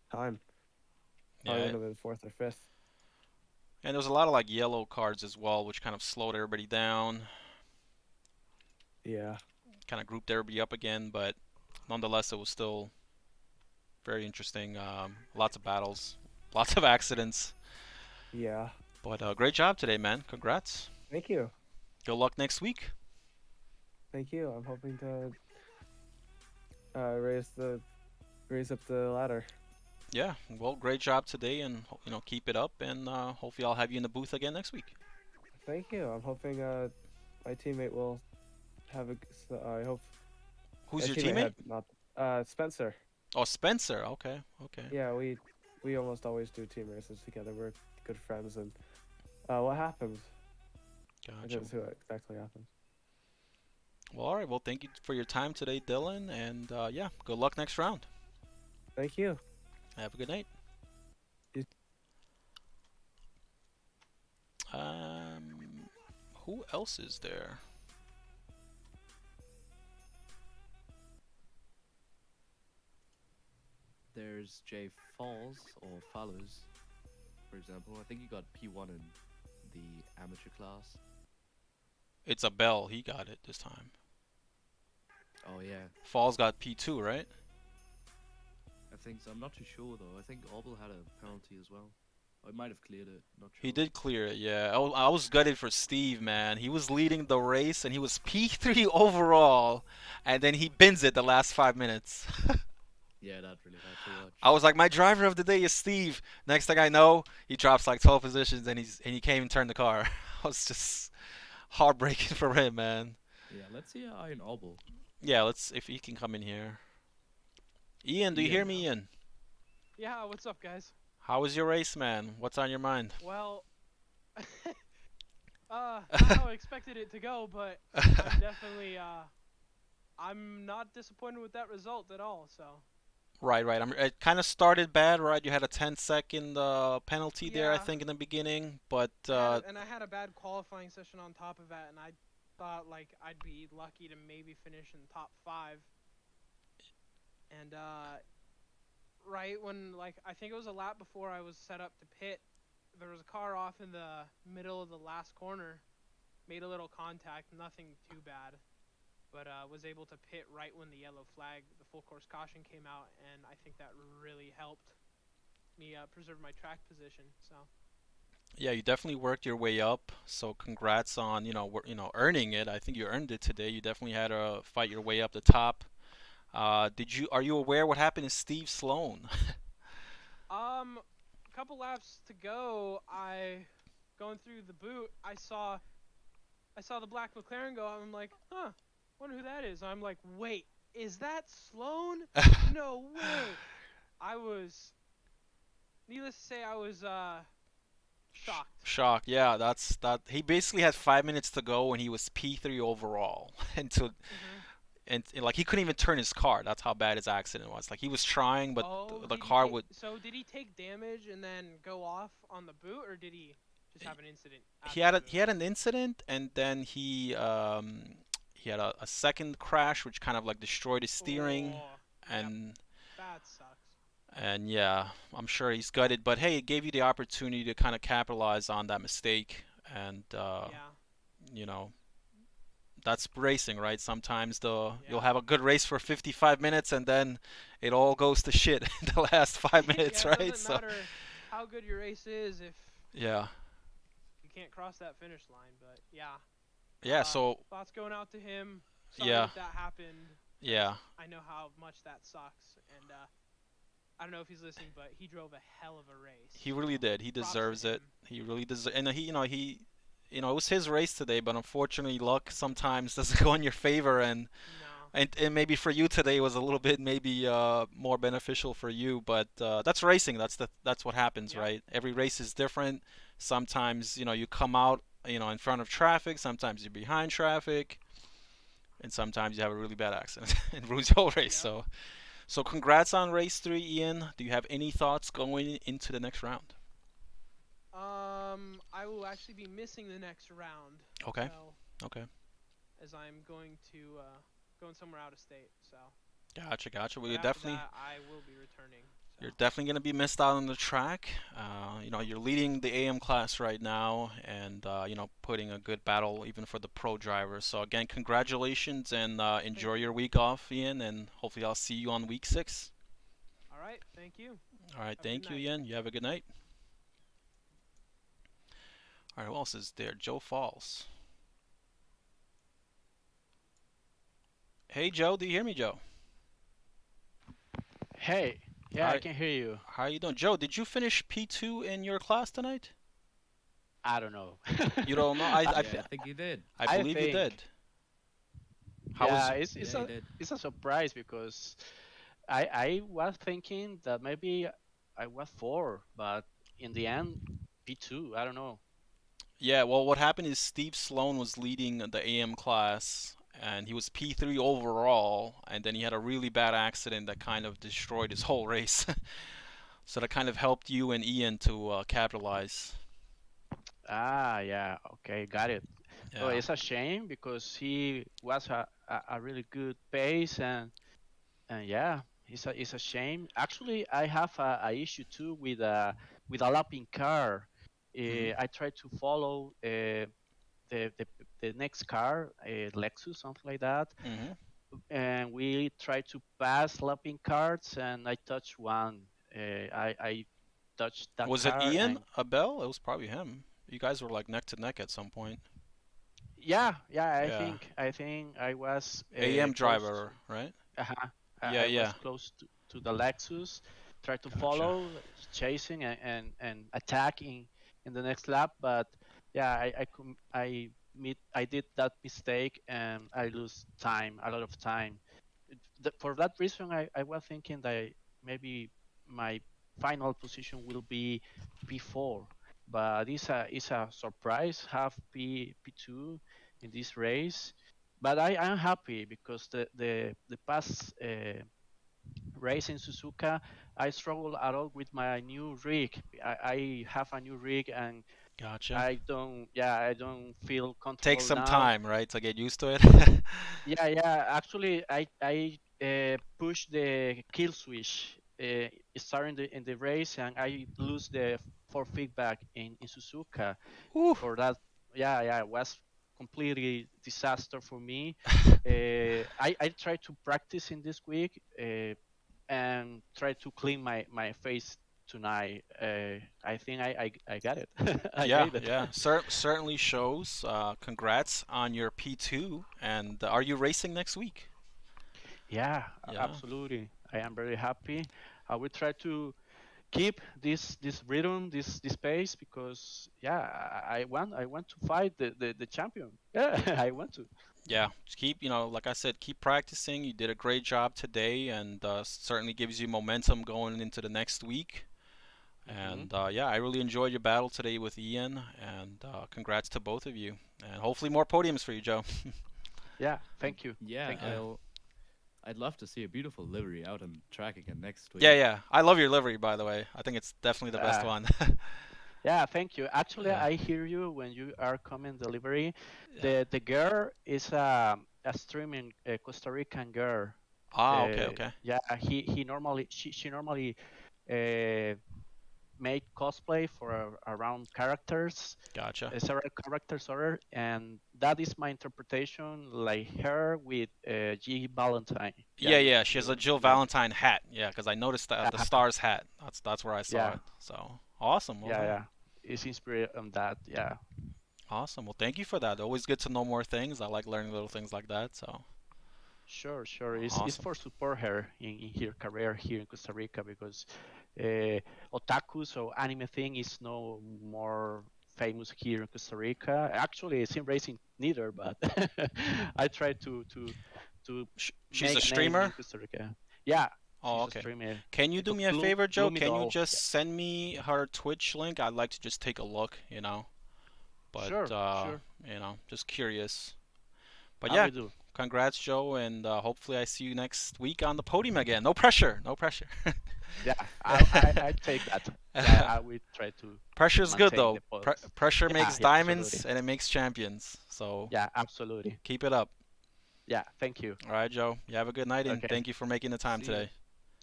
Probably Yeah, would have been fourth or fifth. and there was a lot of like yellow cards as well, which kind of slowed everybody down, Yeah. kind of grouped everybody up again, but nonetheless, it was still very interesting. Lots of battles, lots of accidents, Yeah. but great job today, man. Congrats. Thank you. Good luck next week. Thank you. I'm hoping to raise up the ladder. Yeah, well, great job today, and keep it up, and hopefully I'll have you in the booth again next week. Thank you. I'm hoping my teammate will have a. I hope. Who's my your teammate? Not Spencer. Oh, Spencer. Okay, okay. Yeah, we almost always do team races together. We're good friends, and what happens? I Gotcha. didn't see what exactly happened. Well, all right. Well, thank you for your time today, Dylan, and yeah, good luck next round. Thank you. Have a good night. You- Who else is there? There's Jay Falls or Fallas, for example. I think he got P1 in the amateur class. It's Aubel. He got it this time. Oh yeah, Falls got P2, right? I think so. I'm not too sure though. I think Aubel had a penalty as well. I might have cleared it. Not sure. He did clear it, yeah. I was gutted for Steve, man. He was leading the race, and he was P3 overall, and then he bins it the last 5 minutes. Yeah, that really hurt to watch. I was like, my driver of the day is Steve. Next thing I know, he drops like 12 positions, and he can't even turn the car. I was just heartbreaking for him, man. Yeah, let's see Iron Aubel. Yeah, let's if he can come in here. Ian, do you hear me, Ian? Yeah, what's up, guys? How was your race, man? What's on your mind? Well, Not how I expected it to go, but I'm definitely I'm not disappointed with that result at all. So Right, right. It kind of started bad, right? You had a 10-second penalty there, I yeah, think, in the beginning, but I had a bad qualifying session on top of that, and I thought like I'd be lucky to maybe finish in top 5. And right when like I think it was a lap before I was set up to pit, there was a car off in the middle of the last corner, made a little contact, nothing too bad, but was able to pit right when the yellow flag, the full course caution came out, and I think that really helped me preserve my track position. So yeah, you definitely worked your way up. So congrats on, earning it. I think you earned it today. You definitely had to fight your way up the top. Are you aware what happened to Steve Sloan? a couple laps to go, I going through the boot, I saw the black McLaren go. I'm like, huh, wonder who that is. I'm like, wait, is that Sloan? No way. I was, needless to say, I was shocked. Shock. Yeah, that. He basically had 5 minutes to go, and he was P3 overall, Mhm. and like he couldn't even turn his car. That's how bad his accident was. Like he was trying, but Oh, the did he car take? would. So did he take damage and then go off on the boot, or did he just have an incident at He the had boot? he had an incident, and then he had a second crash, which kind of like destroyed his steering, Oh, yep, and that sucks. and yeah, I'm sure he's gutted. But hey, it gave you the opportunity to kind of capitalize on that mistake, and Yeah, you know that's racing, right? Sometimes you'll yeah. have a good race for 55 minutes, and then it all goes to shit in the last 5 minutes, Yeah, it right? doesn't So matter how good your race is if yeah, you can't cross that finish line. But yeah, yeah. So thoughts going out to him. Sorry yeah, that that happened, because yeah. I know how much that sucks. And I don't know if he's listening, but he drove a hell of a race. He So really did. He props to deserves it. him. He really deserves. And it was his race today, but unfortunately, luck sometimes doesn't go in your favor, No. and maybe for you today was a little bit maybe more beneficial for you. But that's racing. That's what happens, Yep. right? Every race is different. Sometimes you come out in front of traffic. Sometimes you're behind traffic, and sometimes you have a really bad accident and ruins your whole race. Yep. So congrats on race 3, Ian. Do you have any thoughts going into the next round? I will actually be missing the next round. Okay. So Okay. as I'm going to going somewhere out of state. So Gotcha, gotcha. Well, but after that, I will be returning. So you're definitely gonna be missed out on the track. You're leading the AM class right now, and putting a good battle even for the pro drivers. So again, congratulations, and enjoy thank you. your week off, Ian, and hopefully I'll see you on week 6. All right. Thank you. All right, Have a good thank you, night. Ian. You have a good night. All right, who else is there? Joe Falls. Hey, Joe. Do you hear me, Joe? Hey, yeah, I Hi. can hear you. How you doing, Joe? Did you finish P2 in your class tonight? I don't know. You don't know? I, Yeah, I think he did. I I believe you think, did. How was? yeah, it's Yeah, he a did. it's a surprise because I was thinking that maybe I was 4, but in the end, P2. I don't know. Yeah, well, what happened is Steve Sloan was leading the AM class, and he was P3 overall, and then he had a really bad accident that kind of destroyed his whole race. So that kind of helped you and Ian to capitalize. Ah, yeah, okay, got it. Oh, Yeah. it's a shame because he was a really good pace and yeah, it's a shame. Actually, I have a issue too with a lapping car. Hmm. I tried to follow the, the the next car, a Lexus, something like that, Hmm. and we tried to pass lapping cars, and I touched one. I touched that Was it car, Ian and Aubel? It was probably him. You guys were like neck to neck at some point. yeah, yeah, I Yeah. think I think I was AM close driver, right? uh Yeah, I was yeah. close to the Lexus, tried to Gotcha. follow, chasing and attacking in the next lap, but yeah, I did that mistake and I lose time, a lot of time. For that reason, I was thinking that maybe my final position will be P4. but it's a surprise have P2 in this race. But I'm happy because the past race in Suzuka, I struggle a lot with my new rig. I have a new rig and Gotcha. I don't feel Take comfortable some now. time, right, to get used to it. Yeah. Actually, I push the kill switch starting in the race, and I lose the for feedback in Suzuka. Whew. For that, it was completely disaster for me. I try to practice in this week and try to clean my face tonight. I think I got it. I Yeah, got it. yeah. Certainly shows. Congrats on your P2. And are you racing next week? Yeah, Yeah. absolutely. I am very happy. I will try to keep this rhythm, this pace because I want to fight the champion. Yeah, I want to. Yeah, just keep, like I said, keep practicing. You did a great job today, and certainly gives you momentum going into the next week. Hmm. And yeah, I really enjoyed your battle today with Ian, and congrats to both of you. And hopefully more podiums for you, Joe. Yeah, thank you. Yeah, Thank you. I'd love to see a beautiful livery out on track again next week. Yeah, yeah. I love your livery, by the way. I think it's definitely the best one. Yeah, thank you. Actually, Yeah. I hear you when you are coming delivery. Yeah. The girl is a streaming Costa Rican girl. Ah, okay, okay. Yeah, he normally she normally uh, make cosplay for around characters, Gotcha. several characters order, and that is my interpretation, like her with G Valentine. Yeah, Yeah, yeah. She has a Jill you know, Valentine hat. Yeah, because I noticed the uh, stars hat. That's where I saw yeah, it. So awesome. Well done. yeah. It's inspired on that. Yeah, Awesome. Well, thank you for that. Always good to know more things. I like learning little things like that. So sure. It's awesome. for support her in her career here in Costa Rica because uh, otakus or anime thing is no more famous here in Costa Rica. Actually, sim racing neither, but I try to She's a make a name in streamer. Costa Rica. Yeah, Oh, she's a okay. streamer. Can you do me a favor, Joe? Gloomy Can you doll. just Yeah. send me her Twitch link? I'd like to just take a look. But Sure. just curious. But I yeah, will do. congrats, Joe, and hopefully I see you next week on the podium again. No pressure, no pressure. Yeah, I take that. Yeah, I will try to Pressure's good maintain though. the points. Pressure Yeah, makes yeah, absolutely. diamonds and it makes champions. So Yeah, absolutely. keep it up. Yeah, thank you. All right, Joe. You have a good night and Okay. thank you for making the time See ya. today.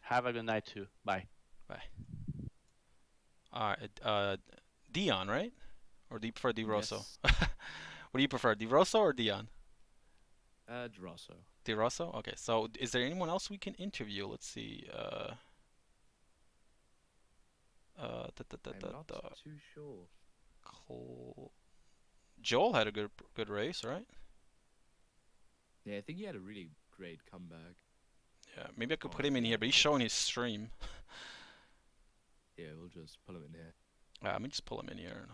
Have a good night too. Bye. Bye. All right, Dion, right? Or do you prefer Di Rosso? Yes. What do you prefer, Di Rosso or Dion? Drosso. Di Rosso? Okay, so is there anyone else we can interview? Let's see. I'm not too sure. Cole... Joel had a good race, right? Yeah, I think he had a really great comeback. Yeah, maybe I could Oh, put him in yeah. here, but he's showing his stream. Yeah, we'll just pull him in here. Let me just pull him in here.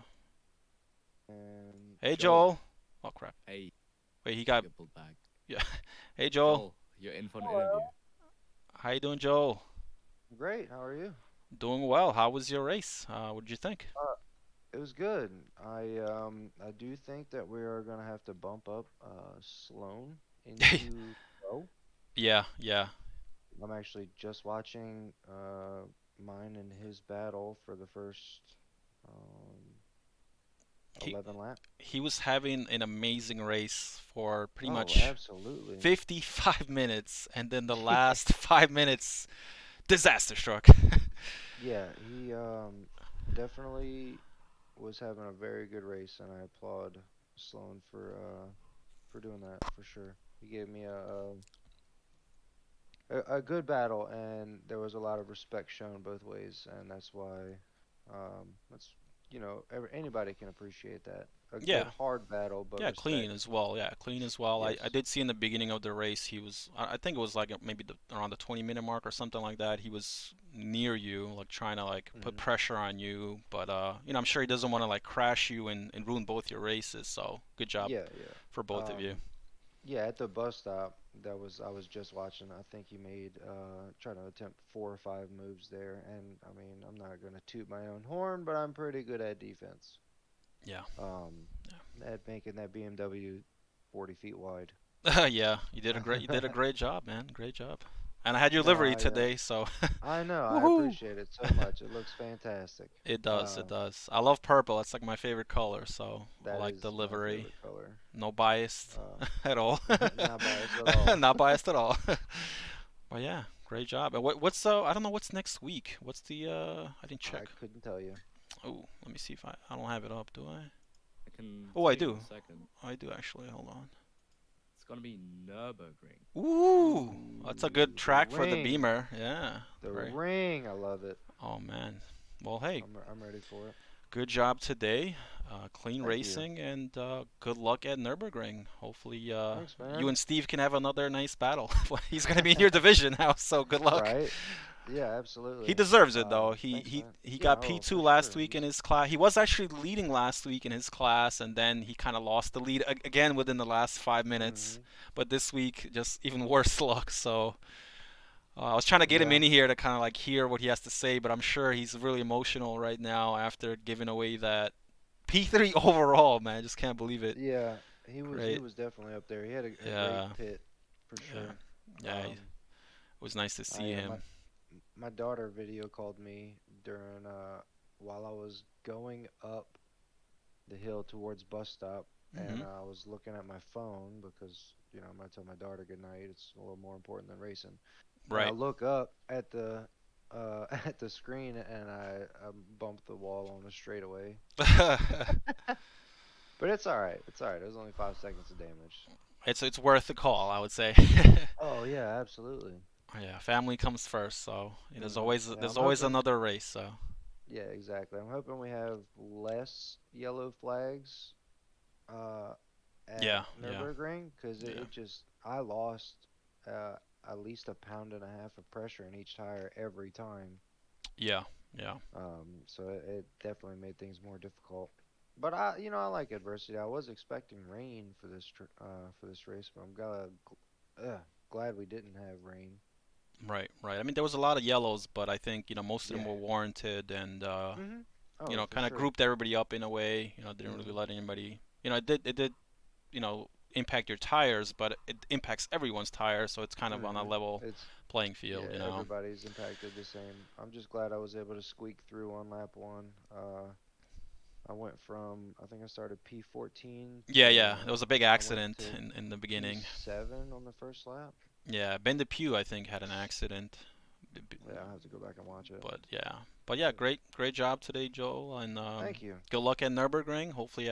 And Hey, Joel. Oh, crap. Hey, Wait, he you got... get pulled back. Yeah. Hey, Joel. You're in for an interview. How you doing, Joel? great. How are you? Doing well. How was your race? What did you think? It was good. I do think that we are gonna have to bump up Sloan into pro. Yeah, yeah. I'm actually just watching mine and his battle for the first um, He 11 laps. he was having an amazing race for pretty Oh, much absolutely. 55 minutes, and then the last 5 minutes, disaster struck. Yeah, he definitely was having a very good race, and I applaud Sloan for doing that for sure. He gave me a good battle, and there was a lot of respect shown both ways, and that's why that's anybody can appreciate that. A good Yeah, hard battle, but yeah, clean respect. as well. Yeah, clean as well. I Yes. did see in the beginning of the race he was. I think it was like maybe around the 20-minute mark or something like that. He was near you, like trying to like put Hmm. pressure on you. But I'm sure he doesn't want to like crash you and ruin both your races. So good job Yeah, yeah. for both of you. Yeah, at the bus stop, I was just watching. I think he made trying to attempt 4 or 5 moves there, and I mean I'm not gonna toot my own horn, but I'm pretty good at defense. Yeah. At making that BMW 40 feet wide. Yeah, you did a great job, man. Great job. And I had your No, livery today, so I know. I woohoo! appreciate it so much. It looks fantastic. It does, it Um, does. I love purple. It's like my favorite color, so I that like the is my livery. favorite color. No bias Uh, at all. not biased at all. Not biased at all. But yeah, great job. And what's I don't know what's next week. What's the I didn't I check. couldn't tell you. Oh, let me see if I don't have it up, do I? I can. Oh, I tell you in do. a second. I do actually. Hold on. It's gonna be Nürburgring. Ooh, that's a Ooh, good the track for the ring. Beamer. Yeah. The Very. ring. I love it. Oh man. Well, hey, I'm ready for it. good job today. Clean Thank you. racing and good luck at Nürburgring. Hopefully, Thanks, you man. and Steve can have another nice battle. He's gonna be in your division now, so good luck. Right? Yeah, absolutely. He deserves it though. Thanks, man. He Yeah, got oh, P2 for last sure. week in his class. He was actually leading last week in his class, and then he kind of lost the lead again within the last 5 minutes. Mhm. But this week, just even worse luck. So I was trying to get him Yeah. in here to kind of like hear what he has to say, but I'm sure he's really emotional right now after giving away that P3 overall. Man, I just can't believe it. Yeah, he Great. was definitely up there. He had a Yeah. great pit for Yeah. sure. Yeah. It Um, was nice to see I him. my daughter video called me during while I was going up the hill towards bus stop, and Mhm. I was looking at my phone because I'm gonna tell my daughter good night. It's a little more important than racing. And I Right. look up at the at the screen, and I bumped the wall on the straightaway. But it's all right. It's all right. It was only 5 seconds of damage. It's worth the call, I would say. Oh yeah, absolutely. Yeah, family comes first, so Yeah, there's I'm always hoping. another race. So Yeah, exactly. I'm hoping we have less yellow flags uh, at yeah, yeah, Nürburgring because yeah, it just I lost uh, at least a pound and a half of pressure in each tire every time. yeah, yeah. So it definitely made things more difficult. But I like adversity. I was expecting rain for this race, but I'm glad we didn't have rain. Right, right. I mean, there was a lot of yellows, but I think most of them Yeah. were warranted, and Oh, for kind of sure. grouped everybody up in a way. Didn't really hmm let anybody. It did impact your tires, but it impacts everyone's tires, so it's kind of on a level It's playing Yeah, field. everybody's impacted the same. I'm just glad I was able to squeak through on lap one. I went from I think I started P14 Yeah, to yeah. There was a big I went accident to in the beginning. P7 on the first lap. Yeah, Ben DePew I think had an accident. Yeah, I have to go back and watch it. But yeah, great job today, Joel, and Thank you. good luck at Nürburgring. Hopefully